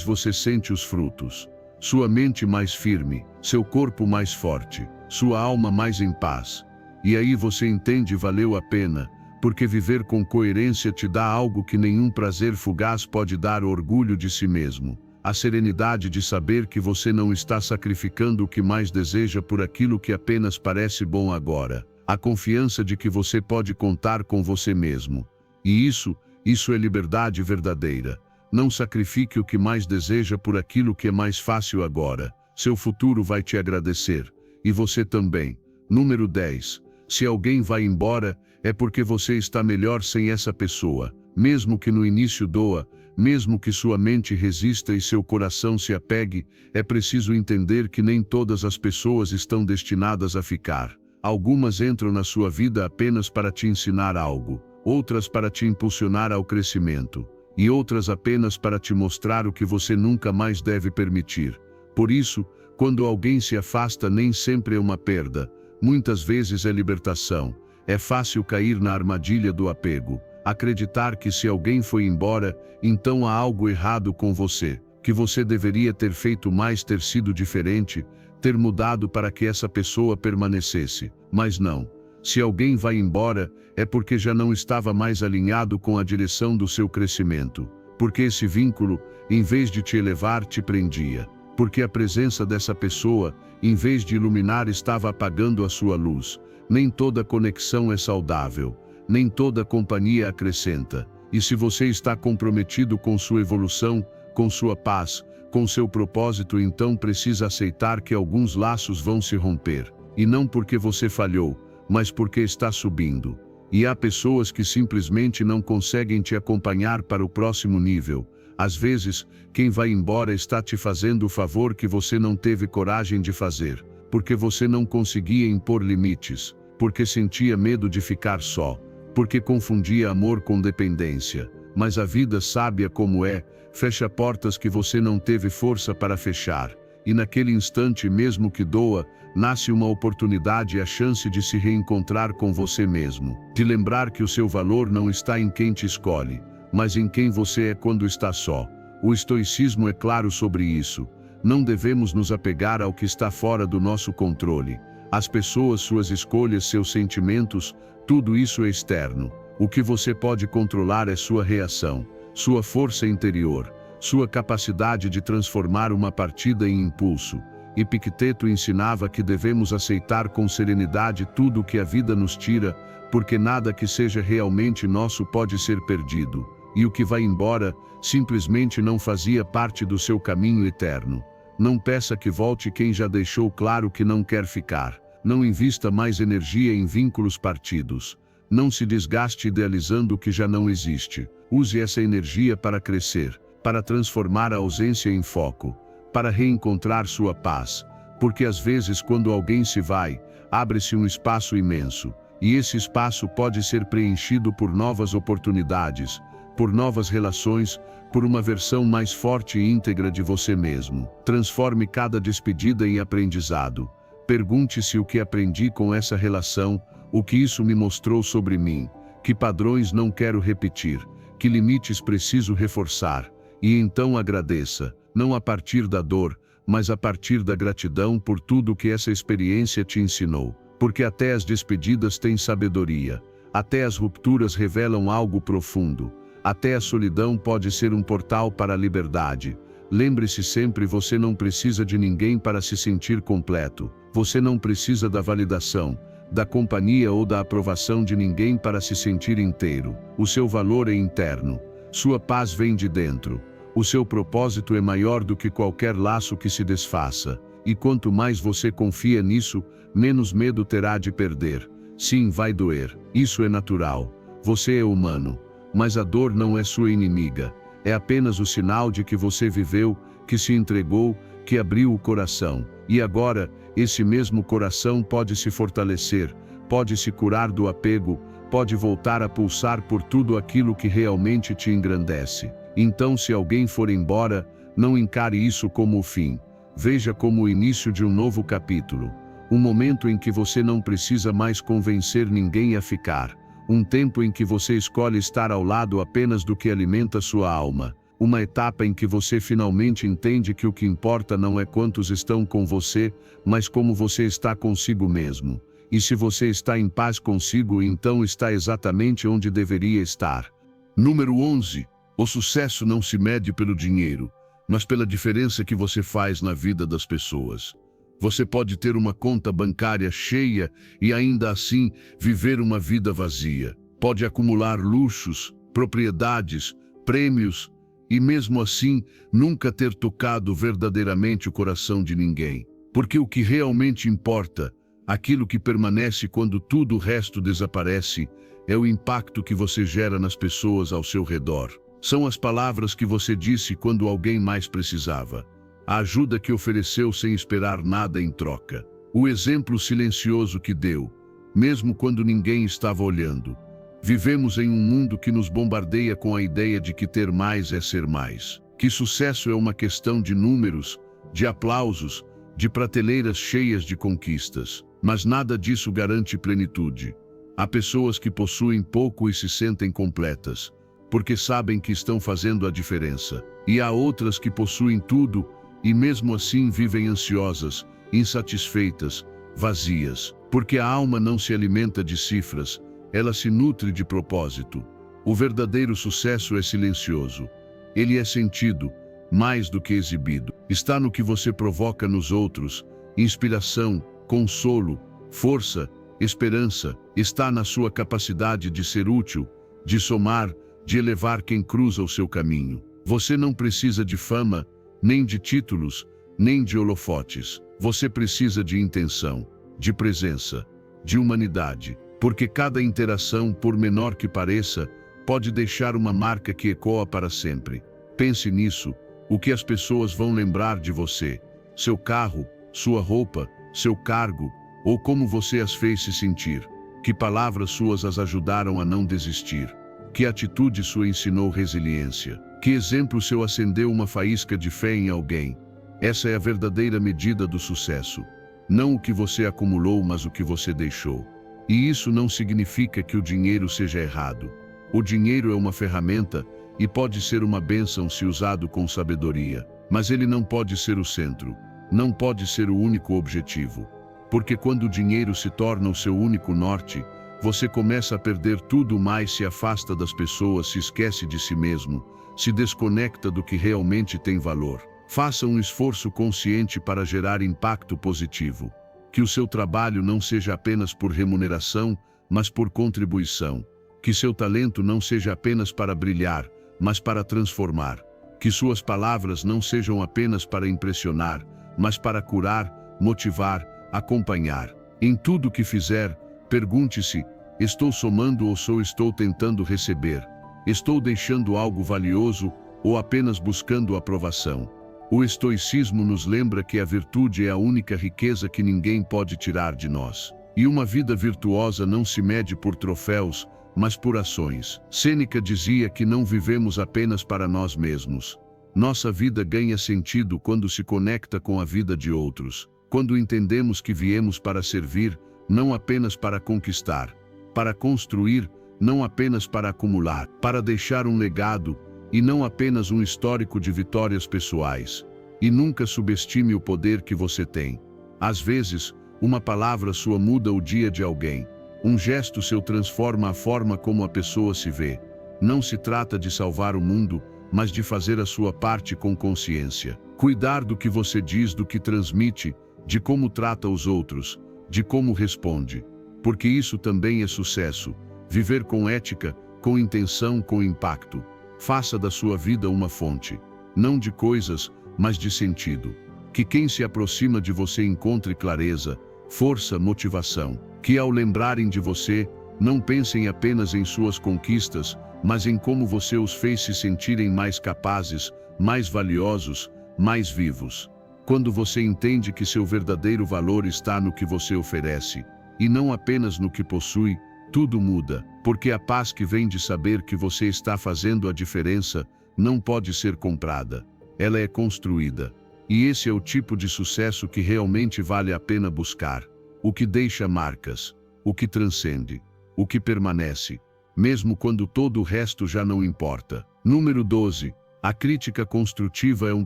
A: você sente os frutos. Sua mente mais firme, seu corpo mais forte, sua alma mais em paz. E aí você entende valeu a pena, porque viver com coerência te dá algo que nenhum prazer fugaz pode dar: orgulho de si mesmo. A serenidade de saber que você não está sacrificando o que mais deseja por aquilo que apenas parece bom agora. A confiança de que você pode contar com você mesmo. E isso é liberdade verdadeira. Não sacrifique o que mais deseja por aquilo que é mais fácil agora. Seu futuro vai te agradecer. E você também. Número 10. Se alguém vai embora, é porque você está melhor sem essa pessoa. Mesmo que no início doa, mesmo que sua mente resista e seu coração se apegue, é preciso entender que nem todas as pessoas estão destinadas a ficar. Algumas entram na sua vida apenas para te ensinar algo, outras para te impulsionar ao crescimento, e outras apenas para te mostrar o que você nunca mais deve permitir. Por isso, quando alguém se afasta, nem sempre é uma perda, muitas vezes é libertação. É fácil cair na armadilha do apego, acreditar que se alguém foi embora, então há algo errado com você, que você deveria ter feito mais, ter sido diferente, ter mudado para que essa pessoa permanecesse. Mas não. Se alguém vai embora, é porque já não estava mais alinhado com a direção do seu crescimento. Porque esse vínculo, em vez de te elevar, te prendia. Porque a presença dessa pessoa, em vez de iluminar, estava apagando a sua luz. Nem toda conexão é saudável. Nem toda companhia acrescenta. E se você está comprometido com sua evolução, com sua paz, com seu propósito, então precisa aceitar que alguns laços vão se romper. e não porque você falhou, mas porque está subindo. E há pessoas que simplesmente não conseguem te acompanhar para o próximo nível. Às vezes, quem vai embora está te fazendo o favor que você não teve coragem de fazer, porque você não conseguia impor limites, porque sentia medo de ficar só, porque confundia amor com dependência. Mas a vida sábia como é, fecha portas que você não teve força para fechar. E naquele instante, mesmo que doa, nasce uma oportunidade e a chance de se reencontrar com você mesmo. De lembrar que o seu valor não está em quem te escolhe, mas em quem você é quando está só. O estoicismo é claro sobre isso. Não devemos nos apegar ao que está fora do nosso controle. As pessoas, suas escolhas, seus sentimentos, tudo isso é externo. O que você pode controlar é sua reação, sua força interior, sua capacidade de transformar uma partida em impulso. Epicteto ensinava que devemos aceitar com serenidade tudo o que a vida nos tira, porque nada que seja realmente nosso pode ser perdido, e o que vai embora, simplesmente não fazia parte do seu caminho eterno. Não peça que volte quem já deixou claro que não quer ficar. Não invista mais energia em vínculos partidos. Não se desgaste idealizando o que já não existe. Use essa energia para crescer, para transformar a ausência em foco, para reencontrar sua paz. Porque às vezes, quando alguém se vai, abre-se um espaço imenso, e esse espaço pode ser preenchido por novas oportunidades, por novas relações, por uma versão mais forte e íntegra de você mesmo. Transforme cada despedida em aprendizado. Pergunte-se o que aprendi com essa relação, o que isso me mostrou sobre mim, que padrões não quero repetir, que limites preciso reforçar, e então agradeça, não a partir da dor, mas a partir da gratidão por tudo que essa experiência te ensinou. Porque até as despedidas têm sabedoria, até as rupturas revelam algo profundo. Até a solidão pode ser um portal para a liberdade. Lembre-se sempre, você não precisa de ninguém para se sentir completo. Você não precisa da validação, da companhia ou da aprovação de ninguém para se sentir inteiro. O seu valor é interno. Sua paz vem de dentro. O seu propósito é maior do que qualquer laço que se desfaça. E quanto mais você confia nisso, menos medo terá de perder. Sim, vai doer. Isso é natural. Você é humano. Mas a dor não é sua inimiga, é apenas o sinal de que você viveu, que se entregou, que abriu o coração. E agora, esse mesmo coração pode se fortalecer, pode se curar do apego, pode voltar a pulsar por tudo aquilo que realmente te engrandece. Então, se alguém for embora, não encare isso como o fim. Veja como o início de um novo capítulo. Um momento em que você não precisa mais convencer ninguém a ficar. Um tempo em que você escolhe estar ao lado apenas do que alimenta sua alma. Uma etapa em que você finalmente entende que o que importa não é quantos estão com você, mas como você está consigo mesmo. E se você está em paz consigo, então está exatamente onde deveria estar. Número 11. O sucesso não se mede pelo dinheiro, mas pela diferença que você faz na vida das pessoas. Você pode ter uma conta bancária cheia e ainda assim viver uma vida vazia. Pode acumular luxos, propriedades, prêmios e mesmo assim nunca ter tocado verdadeiramente o coração de ninguém. Porque o que realmente importa, aquilo que permanece quando tudo o resto desaparece, é o impacto que você gera nas pessoas ao seu redor. São as palavras que você disse quando alguém mais precisava. A ajuda que ofereceu sem esperar nada em troca. O exemplo silencioso que deu, mesmo quando ninguém estava olhando. Vivemos em um mundo que nos bombardeia com a ideia de que ter mais é ser mais. Que sucesso é uma questão de números, de aplausos, de prateleiras cheias de conquistas. Mas nada disso garante plenitude. Há pessoas que possuem pouco e se sentem completas, porque sabem que estão fazendo a diferença. E há outras que possuem tudo, e mesmo assim vivem ansiosas, insatisfeitas, vazias. Porque a alma não se alimenta de cifras, ela se nutre de propósito. O verdadeiro sucesso é silencioso. Ele é sentido, mais do que exibido. Está no que você provoca nos outros, inspiração, consolo, força, esperança. Está na sua capacidade de ser útil, de somar, de elevar quem cruza o seu caminho. Você não precisa de fama, nem de títulos, nem de holofotes. Você precisa de intenção, de presença, de humanidade, porque cada interação, por menor que pareça, pode deixar uma marca que ecoa para sempre. Pense nisso, o que as pessoas vão lembrar de você, seu carro, sua roupa, seu cargo, ou como você as fez se sentir. Que palavras suas as ajudaram a não desistir? Que atitude sua ensinou resiliência? Que exemplo seu acendeu uma faísca de fé em alguém? Essa é a verdadeira medida do sucesso. Não o que você acumulou, mas o que você deixou. E isso não significa que o dinheiro seja errado. O dinheiro é uma ferramenta e pode ser uma bênção se usado com sabedoria. Mas ele não pode ser o centro. Não pode ser o único objetivo. Porque quando o dinheiro se torna o seu único norte, você começa a perder tudo mais, se afasta das pessoas, se esquece de si mesmo, se desconecta do que realmente tem valor. Faça um esforço consciente para gerar impacto positivo. Que o seu trabalho não seja apenas por remuneração, mas por contribuição. Que seu talento não seja apenas para brilhar, mas para transformar. Que suas palavras não sejam apenas para impressionar, mas para curar, motivar, acompanhar. Em tudo que fizer, pergunte-se: estou somando ou só estou tentando receber? Estou deixando algo valioso ou apenas buscando aprovação? O estoicismo nos lembra que a virtude é a única riqueza que ninguém pode tirar de nós. E uma vida virtuosa não se mede por troféus, mas por ações. Sêneca dizia que não vivemos apenas para nós mesmos. Nossa vida ganha sentido quando se conecta com a vida de outros. Quando entendemos que viemos para servir, não apenas para conquistar, para construir, não apenas para acumular, para deixar um legado, e não apenas um histórico de vitórias pessoais. E nunca subestime o poder que você tem. Às vezes, uma palavra sua muda o dia de alguém. Um gesto seu transforma a forma como a pessoa se vê. Não se trata de salvar o mundo, mas de fazer a sua parte com consciência. Cuidar do que você diz, do que transmite, de como trata os outros, de como responde. Porque isso também é sucesso. Viver com ética, com intenção, com impacto. Faça da sua vida uma fonte, não de coisas, mas de sentido. Que quem se aproxima de você encontre clareza, força, motivação. Que ao lembrarem de você, não pensem apenas em suas conquistas, mas em como você os fez se sentirem mais capazes, mais valiosos, mais vivos. Quando você entende que seu verdadeiro valor está no que você oferece, e não apenas no que possui, tudo muda, porque a paz que vem de saber que você está fazendo a diferença não pode ser comprada. Ela é construída. E esse é o tipo de sucesso que realmente vale a pena buscar. O que deixa marcas, o que transcende, o que permanece, mesmo quando todo o resto já não importa. Número 12. A crítica construtiva é um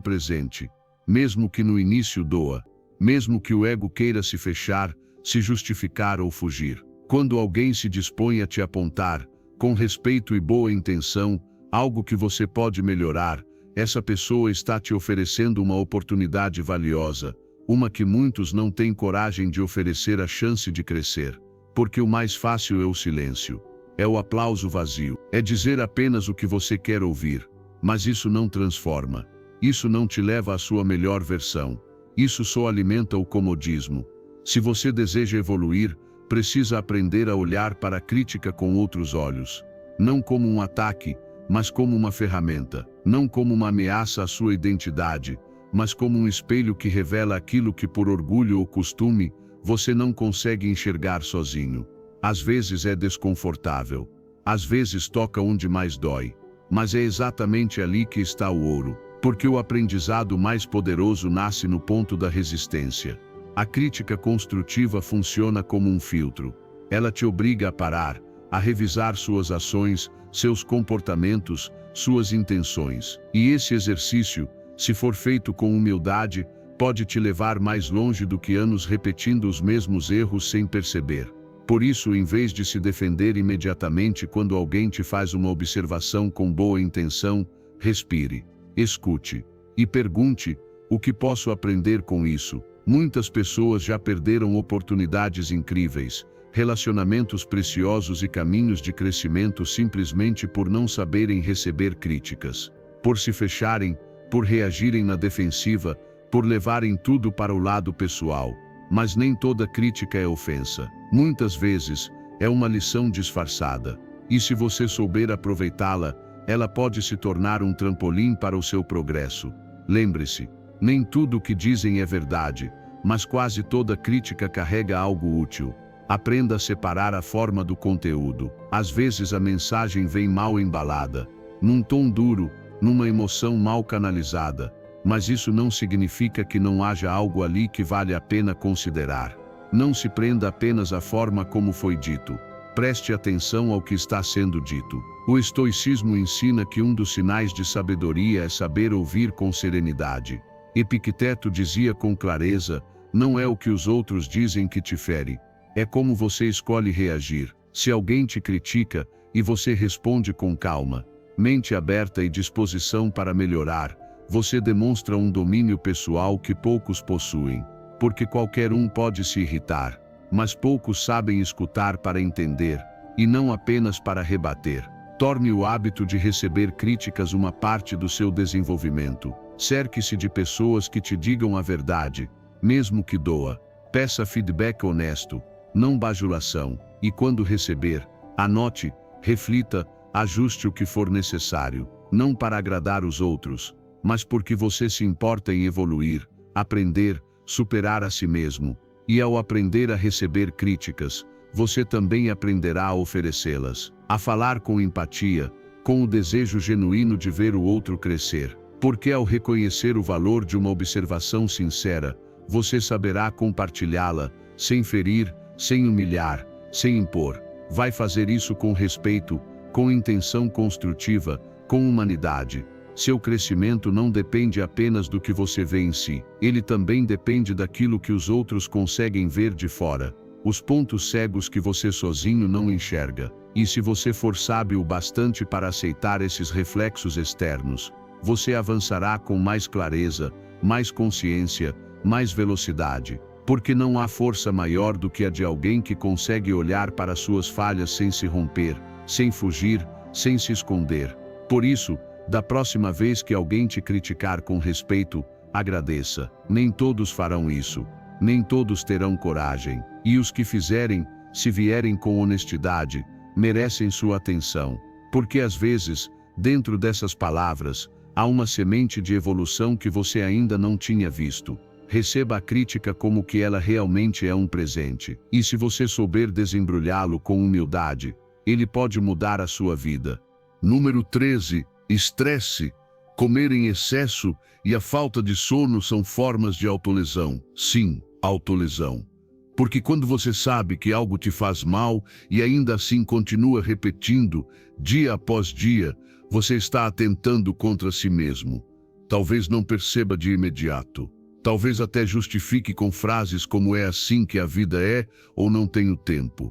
A: presente. Mesmo que no início doa, mesmo que o ego queira se fechar, se justificar ou fugir. Quando alguém se dispõe a te apontar, com respeito e boa intenção, algo que você pode melhorar, essa pessoa está te oferecendo uma oportunidade valiosa, uma que muitos não têm coragem de oferecer, a chance de crescer. Porque o mais fácil é o silêncio, é o aplauso vazio, é dizer apenas o que você quer ouvir. Mas isso não transforma, isso não te leva à sua melhor versão, isso só alimenta o comodismo. Se você deseja evoluir, precisa aprender a olhar para a crítica com outros olhos. Não como um ataque, mas como uma ferramenta. Não como uma ameaça à sua identidade, mas como um espelho que revela aquilo que por orgulho ou costume, você não consegue enxergar sozinho. Às vezes é desconfortável. Às vezes toca onde mais dói. Mas é exatamente ali que está o ouro. Porque o aprendizado mais poderoso nasce no ponto da resistência. A crítica construtiva funciona como um filtro. Ela te obriga a parar, a revisar suas ações, seus comportamentos, suas intenções. E esse exercício, se for feito com humildade, pode te levar mais longe do que anos repetindo os mesmos erros sem perceber. Por isso, em vez de se defender imediatamente quando alguém te faz uma observação com boa intenção, respire, escute e pergunte: o que posso aprender com isso? Muitas pessoas já perderam oportunidades incríveis, relacionamentos preciosos e caminhos de crescimento simplesmente por não saberem receber críticas, por se fecharem, por reagirem na defensiva, por levarem tudo para o lado pessoal. Mas nem toda crítica é ofensa. Muitas vezes, é uma lição disfarçada. E se você souber aproveitá-la, ela pode se tornar um trampolim para o seu progresso. Lembre-se, nem tudo o que dizem é verdade, mas quase toda crítica carrega algo útil. Aprenda a separar a forma do conteúdo. Às vezes a mensagem vem mal embalada, num tom duro, numa emoção mal canalizada, mas isso não significa que não haja algo ali que vale a pena considerar. Não se prenda apenas à forma como foi dito. Preste atenção ao que está sendo dito. O estoicismo ensina que um dos sinais de sabedoria é saber ouvir com serenidade. Epicteto dizia com clareza: não é o que os outros dizem que te fere, é como você escolhe reagir. Se alguém te critica, e você responde com calma, mente aberta e disposição para melhorar, você demonstra um domínio pessoal que poucos possuem. Porque qualquer um pode se irritar, mas poucos sabem escutar para entender, e não apenas para rebater. Torne o hábito de receber críticas uma parte do seu desenvolvimento. Cerque-se de pessoas que te digam a verdade, mesmo que doa. Peça feedback honesto, não bajulação, e quando receber, anote, reflita, ajuste o que for necessário, não para agradar os outros, mas porque você se importa em evoluir, aprender, superar a si mesmo. E ao aprender a receber críticas, você também aprenderá a oferecê-las, a falar com empatia, com o desejo genuíno de ver o outro crescer. Porque ao reconhecer o valor de uma observação sincera, você saberá compartilhá-la, sem ferir, sem humilhar, sem impor. Vai fazer isso com respeito, com intenção construtiva, com humanidade. Seu crescimento não depende apenas do que você vê em si, ele também depende daquilo que os outros conseguem ver de fora, os pontos cegos que você sozinho não enxerga. E se você for sábio o bastante para aceitar esses reflexos externos, você avançará com mais clareza, mais consciência, mais velocidade. Porque não há força maior do que a de alguém que consegue olhar para suas falhas sem se romper, sem fugir, sem se esconder. Por isso, da próxima vez que alguém te criticar com respeito, agradeça. Nem todos farão isso. Nem todos terão coragem. E os que fizerem, se vierem com honestidade, merecem sua atenção. Porque às vezes, dentro dessas palavras, há uma semente de evolução que você ainda não tinha visto. Receba a crítica como que ela realmente é um presente. E se você souber desembrulhá-lo com humildade, ele pode mudar a sua vida. Número 13. Estresse. Comer em excesso e a falta de sono são formas de autolesão. Sim, autolesão. Porque quando você sabe que algo te faz mal e ainda assim continua repetindo, dia após dia, você está atentando contra si mesmo. Talvez não perceba de imediato. Talvez até justifique com frases como "é assim que a vida é" ou "não tenho tempo".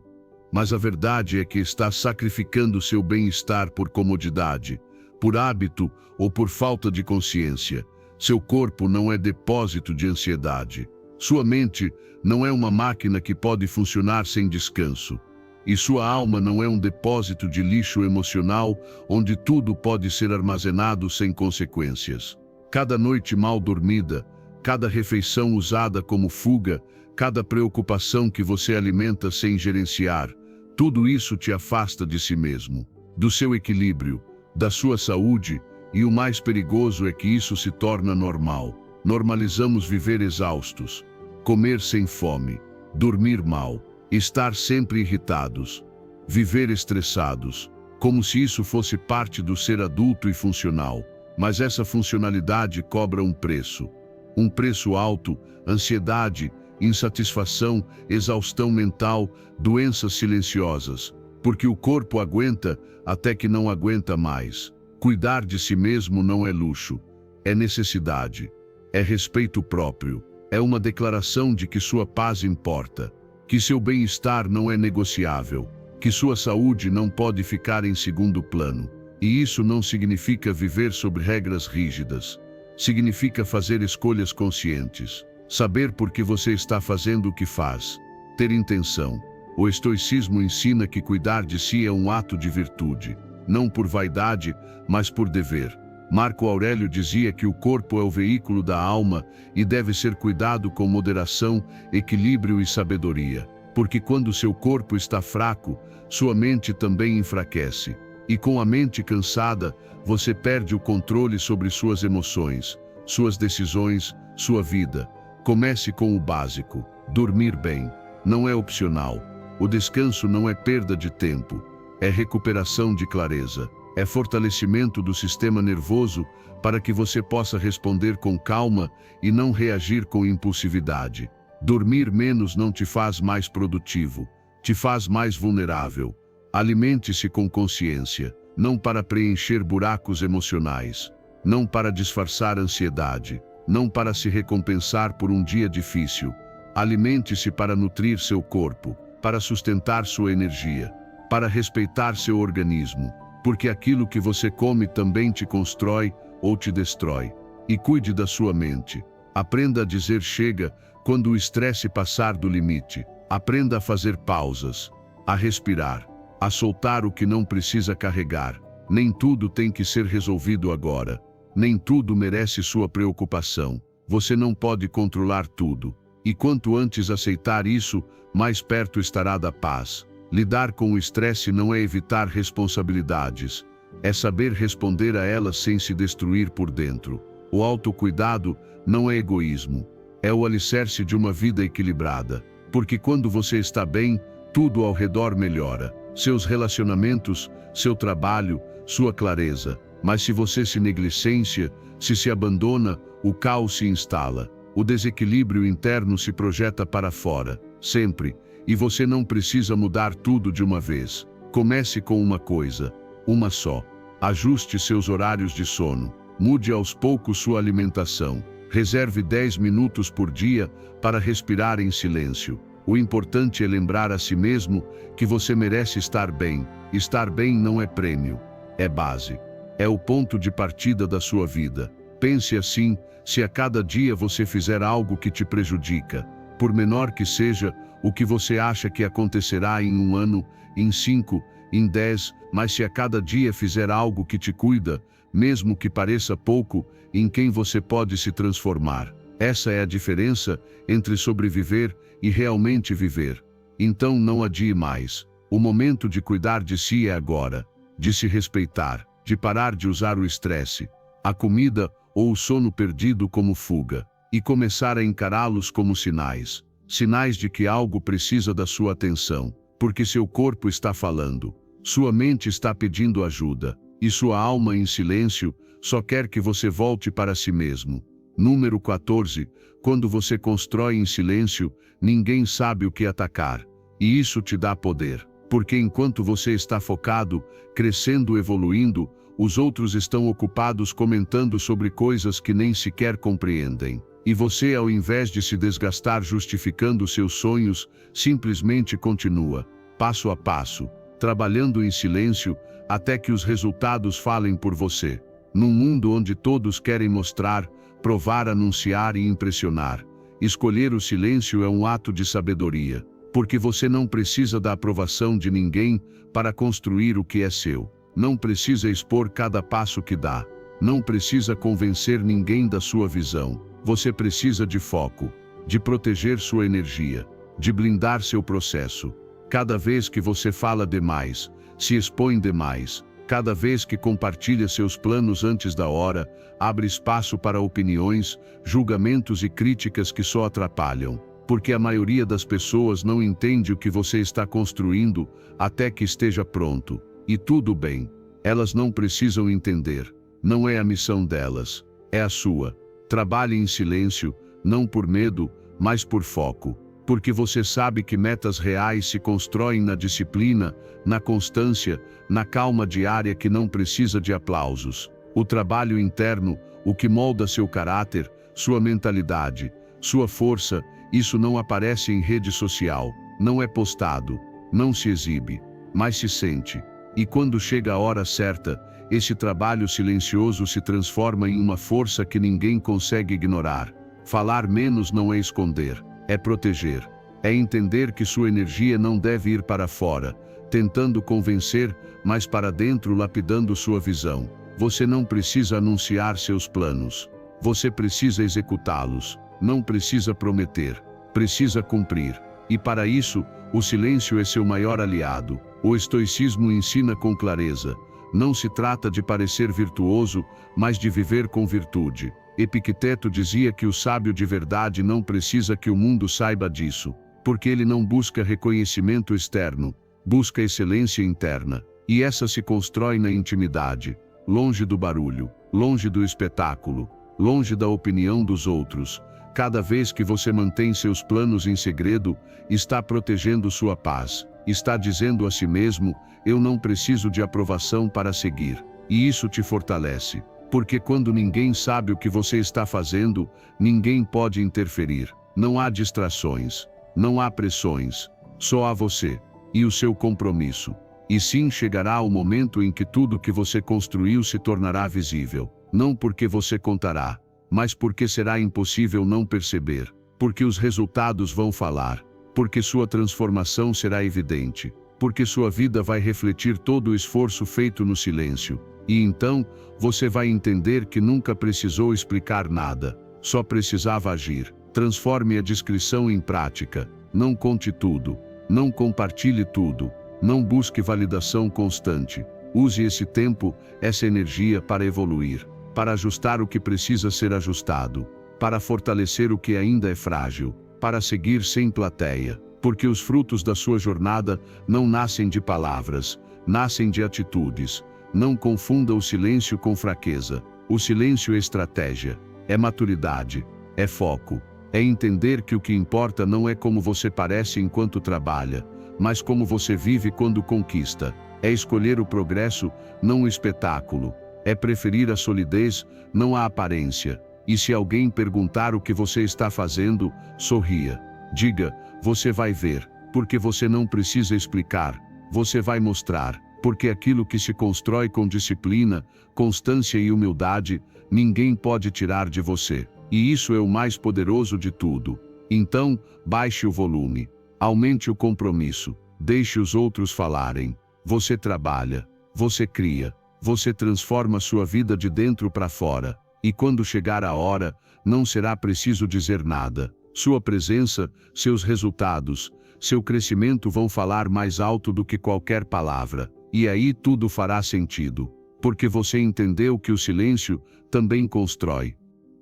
A: Mas a verdade é que está sacrificando seu bem-estar por comodidade, por hábito ou por falta de consciência. Seu corpo não é depósito de ansiedade. Sua mente não é uma máquina que pode funcionar sem descanso. E sua alma não é um depósito de lixo emocional onde tudo pode ser armazenado sem consequências. Cada noite mal dormida, cada refeição usada como fuga, cada preocupação que você alimenta sem gerenciar, tudo isso te afasta de si mesmo, do seu equilíbrio, da sua saúde, e o mais perigoso é que isso se torna normal. Normalizamos viver exaustos, comer sem fome, dormir mal, estar sempre irritados, viver estressados, como se isso fosse parte do ser adulto e funcional. Mas essa funcionalidade cobra um preço. Um preço alto: ansiedade, insatisfação, exaustão mental, doenças silenciosas. Porque o corpo aguenta até que não aguenta mais. Cuidar de si mesmo não é luxo, é necessidade, é respeito próprio, é uma declaração de que sua paz importa, que seu bem-estar não é negociável, que sua saúde não pode ficar em segundo plano. E isso não significa viver sob regras rígidas. Significa fazer escolhas conscientes, saber por que você está fazendo o que faz, ter intenção. O estoicismo ensina que cuidar de si é um ato de virtude, não por vaidade, mas por dever. Marco Aurélio dizia que o corpo é o veículo da alma e deve ser cuidado com moderação, equilíbrio e sabedoria, porque quando seu corpo está fraco, sua mente também enfraquece. E com a mente cansada, você perde o controle sobre suas emoções, suas decisões, sua vida. Comece com o básico: dormir bem. Não é opcional. O descanso não é perda de tempo, é recuperação de clareza. É fortalecimento do sistema nervoso para que você possa responder com calma e não reagir com impulsividade. Dormir menos não te faz mais produtivo, te faz mais vulnerável. Alimente-se com consciência, não para preencher buracos emocionais, não para disfarçar ansiedade, não para se recompensar por um dia difícil. Alimente-se para nutrir seu corpo, para sustentar sua energia, para respeitar seu organismo, porque aquilo que você come também te constrói ou te destrói. E cuide da sua mente. Aprenda a dizer chega quando o estresse passar do limite. Aprenda a fazer pausas, a respirar, a soltar o que não precisa carregar. Nem tudo tem que ser resolvido agora. Nem tudo merece sua preocupação. Você não pode controlar tudo. E quanto antes aceitar isso, mais perto estará da paz. Lidar com o estresse não é evitar responsabilidades, é saber responder a elas sem se destruir por dentro. O autocuidado não é egoísmo, é o alicerce de uma vida equilibrada, porque quando você está bem, tudo ao redor melhora. Seus relacionamentos, seu trabalho, sua clareza. Mas se você se negligencia, se abandona, o caos se instala. O desequilíbrio interno se projeta para fora, sempre. E você não precisa mudar tudo de uma vez. Comece com uma coisa, uma só. Ajuste seus horários de sono. Mude aos poucos sua alimentação. Reserve 10 minutos por dia para respirar em silêncio. O importante é lembrar a si mesmo que você merece estar bem. Estar bem não é prêmio, é base. É o ponto de partida da sua vida. Pense assim: se a cada dia você fizer algo que te prejudica, por menor que seja, o que você acha que acontecerá em 1 ano, em 5, em 10, mas se a cada dia fizer algo que te cuida, mesmo que pareça pouco, em quem você pode se transformar. Essa é a diferença entre sobreviver e realmente viver. Então não adie mais. O momento de cuidar de si é agora, de se respeitar, de parar de usar o estresse, a comida ou o sono perdido como fuga, e começar a encará-los como sinais. Sinais de que algo precisa da sua atenção, porque seu corpo está falando, sua mente está pedindo ajuda, e sua alma em silêncio só quer que você volte para si mesmo. Número 14. Quando você constrói em silêncio, ninguém sabe o que atacar, e isso te dá poder, porque enquanto você está focado, crescendo, evoluindo, os outros estão ocupados comentando sobre coisas que nem sequer compreendem. E você, ao invés de se desgastar justificando seus sonhos, simplesmente continua, passo a passo, trabalhando em silêncio, até que os resultados falem por você. Num mundo onde todos querem mostrar, provar, anunciar e impressionar, escolher o silêncio é um ato de sabedoria, porque você não precisa da aprovação de ninguém para construir o que é seu. Não precisa expor cada passo que dá. Não precisa convencer ninguém da sua visão. Você precisa de foco, de proteger sua energia, de blindar seu processo. Cada vez que você fala demais, se expõe demais, cada vez que compartilha seus planos antes da hora, abre espaço para opiniões, julgamentos e críticas que só atrapalham. Porque a maioria das pessoas não entende o que você está construindo até que esteja pronto. E tudo bem, elas não precisam entender. Não é a missão delas, é a sua. Trabalhe em silêncio, não por medo, mas por foco. Porque você sabe que metas reais se constroem na disciplina, na constância, na calma diária que não precisa de aplausos. O trabalho interno, o que molda seu caráter, sua mentalidade, sua força, isso não aparece em rede social, não é postado, não se exibe, mas se sente. E quando chega a hora certa, esse trabalho silencioso se transforma em uma força que ninguém consegue ignorar. Falar menos não é esconder, é proteger. É entender que sua energia não deve ir para fora, tentando convencer, mas para dentro lapidando sua visão. Você não precisa anunciar seus planos. Você precisa executá-los. Não precisa prometer. Precisa cumprir. E para isso, o silêncio é seu maior aliado. O estoicismo ensina com clareza: não se trata de parecer virtuoso, mas de viver com virtude. Epicteto dizia que o sábio de verdade não precisa que o mundo saiba disso, porque ele não busca reconhecimento externo, busca excelência interna. E essa se constrói na intimidade, longe do barulho, longe do espetáculo, longe da opinião dos outros. Cada vez que você mantém seus planos em segredo, está protegendo sua paz. Está dizendo a si mesmo: eu não preciso de aprovação para seguir. E isso te fortalece, porque quando ninguém sabe o que você está fazendo, ninguém pode interferir. Não há distrações, não há pressões, só há você e o seu compromisso. E sim, chegará o momento em que tudo que você construiu se tornará visível, não porque você contará, mas porque será impossível não perceber, porque os resultados vão falar, porque sua transformação será evidente, porque sua vida vai refletir todo o esforço feito no silêncio. E então, você vai entender que nunca precisou explicar nada, só precisava agir. Transforme a discrição em prática. Não conte tudo, não compartilhe tudo, não busque validação constante. Use esse tempo, essa energia para evoluir, para ajustar o que precisa ser ajustado, para fortalecer o que ainda é frágil, para seguir sem plateia, porque os frutos da sua jornada não nascem de palavras, nascem de atitudes. Não confunda o silêncio com fraqueza. O silêncio é estratégia, é maturidade, é foco, é entender que o que importa não é como você parece enquanto trabalha, mas como você vive quando conquista. É escolher o progresso, não o espetáculo. É preferir a solidez, não a aparência. E se alguém perguntar o que você está fazendo, sorria. Diga: você vai ver, porque você não precisa explicar. Você vai mostrar, porque aquilo que se constrói com disciplina, constância e humildade, ninguém pode tirar de você. E isso é o mais poderoso de tudo. Então, baixe o volume, aumente o compromisso, deixe os outros falarem. Você trabalha, você cria, você transforma sua vida de dentro para fora. E quando chegar a hora, não será preciso dizer nada. Sua presença, seus resultados, seu crescimento vão falar mais alto do que qualquer palavra. E aí tudo fará sentido, porque você entendeu que o silêncio também constrói.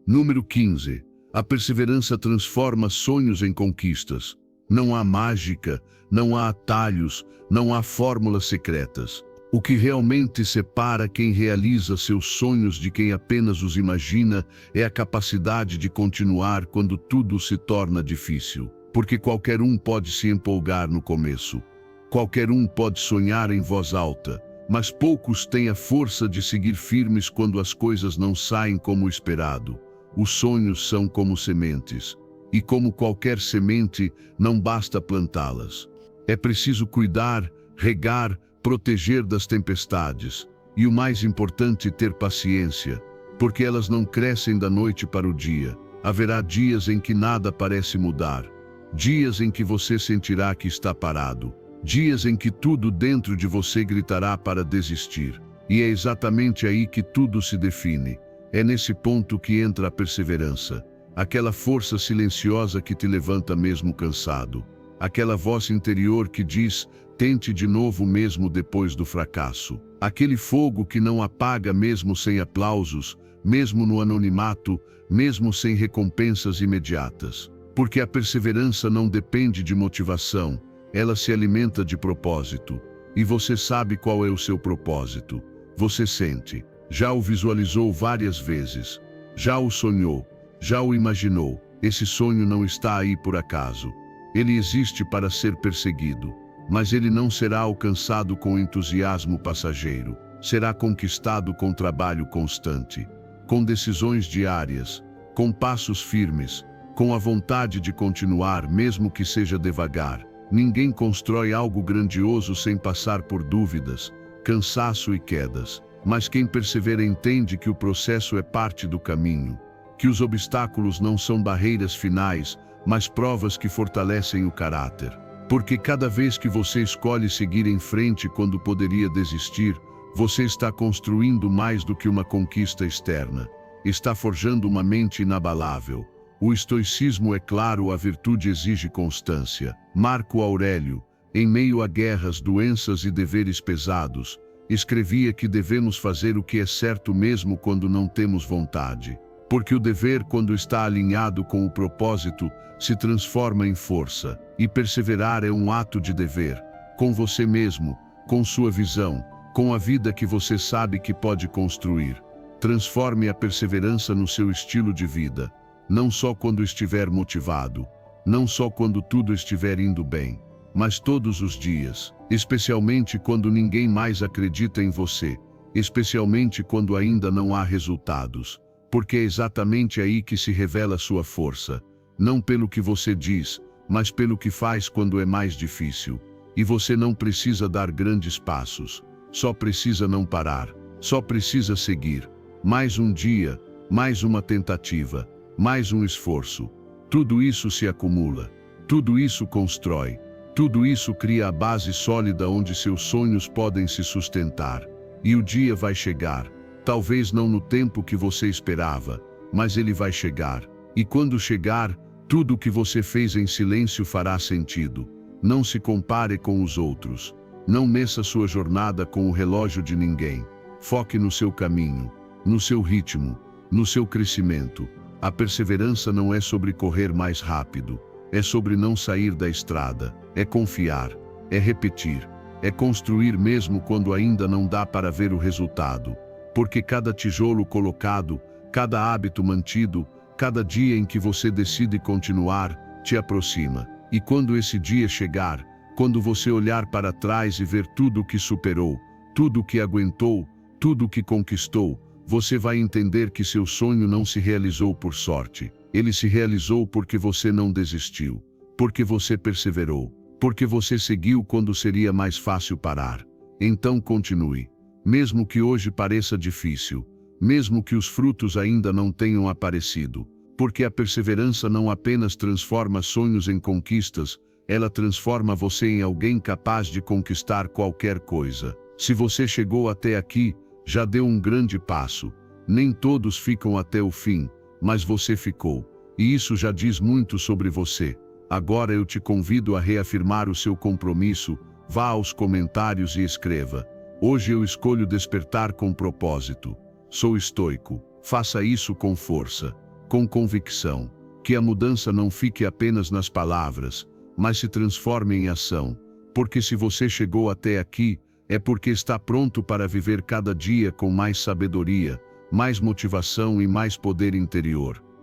A: Número 15. A perseverança transforma sonhos em conquistas. Não há mágica, não há atalhos, não há fórmulas secretas. O que realmente separa quem realiza seus sonhos de quem apenas os imagina é a capacidade de continuar quando tudo se torna difícil. Porque qualquer um pode se empolgar no começo. Qualquer um pode sonhar em voz alta, mas poucos têm a força de seguir firmes quando as coisas não saem como esperado. Os sonhos são como sementes, e como qualquer semente, não basta plantá-las. É preciso cuidar, regar, proteger das tempestades, e o mais importante, ter paciência, porque elas não crescem da noite para o dia. Haverá dias em que nada parece mudar, dias em que você sentirá que está parado, dias em que tudo dentro de você gritará para desistir. E é exatamente aí que tudo se define. É nesse ponto que entra a perseverança, aquela força silenciosa que te levanta mesmo cansado, aquela voz interior que diz: tente de novo mesmo depois do fracasso, aquele fogo que não apaga mesmo sem aplausos, mesmo no anonimato, mesmo sem recompensas imediatas. Porque a perseverança não depende de motivação, ela se alimenta de propósito. E você sabe qual é o seu propósito. Você sente, já o visualizou várias vezes, já o sonhou, já o imaginou. Esse sonho não está aí por acaso. Ele existe para ser perseguido, mas ele não será alcançado com entusiasmo passageiro. Será conquistado com trabalho constante, com decisões diárias, com passos firmes, com a vontade de continuar, mesmo que seja devagar. Ninguém constrói algo grandioso sem passar por dúvidas, cansaço e quedas. Mas quem persevera entende que o processo é parte do caminho, que os obstáculos não são barreiras finais, mas provas que fortalecem o caráter. Porque cada vez que você escolhe seguir em frente quando poderia desistir, Você está construindo mais do que uma conquista externa. Está forjando uma mente inabalável. O estoicismo é claro, a virtude exige constância. Marco Aurélio, em meio a guerras, doenças e deveres pesados, escrevia que devemos fazer o que é certo mesmo quando não temos vontade. Porque o dever, quando está alinhado com o propósito, se transforma em força. E perseverar é um ato de dever, com você mesmo, com sua visão, com a vida que você sabe que pode construir. Transforme a perseverança no seu estilo de vida, não só quando estiver motivado, não só quando tudo estiver indo bem, mas todos os dias, especialmente quando ninguém mais acredita em você, especialmente quando ainda não há resultados, porque é exatamente aí que se revela sua força, não pelo que você diz, mas pelo que faz quando é mais difícil. E você não precisa dar grandes passos, só precisa não parar, só precisa seguir. Mais um dia, mais uma tentativa, mais um esforço. Tudo isso se acumula, tudo isso constrói, tudo isso cria a base sólida onde seus sonhos podem se sustentar. E o dia vai chegar, talvez não no tempo que você esperava, mas ele vai chegar. E quando chegar, tudo o que você fez em silêncio fará sentido. Não se compare com os outros. Não meça sua jornada com o relógio de ninguém. Foque no seu caminho, no seu ritmo, no seu crescimento. A perseverança não é sobre correr mais rápido, é sobre não sair da estrada, é confiar, é repetir, é construir mesmo quando ainda não dá para ver o resultado. Porque cada tijolo colocado, cada hábito mantido, cada dia em que você decide continuar, te aproxima. E quando esse dia chegar, quando você olhar para trás e ver tudo o que superou, tudo o que aguentou, tudo o que conquistou, você vai entender que seu sonho não se realizou por sorte. Ele se realizou porque você não desistiu, porque você perseverou, porque você seguiu quando seria mais fácil parar. Então continue. Mesmo que hoje pareça difícil, mesmo que os frutos ainda não tenham aparecido, porque a perseverança não apenas transforma sonhos em conquistas, ela transforma você em alguém capaz de conquistar qualquer coisa. Se você chegou até aqui, já deu um grande passo. Nem todos ficam até o fim, mas você ficou. E isso já diz muito sobre você. Agora eu te convido a reafirmar o seu compromisso. Vá aos comentários e escreva: hoje eu escolho despertar com propósito. Sou estoico. Faça isso com força, com convicção, que a mudança não fique apenas nas palavras, mas se transforme em ação. Porque se você chegou até aqui, é porque está pronto para viver cada dia com mais sabedoria, mais motivação e mais poder interior.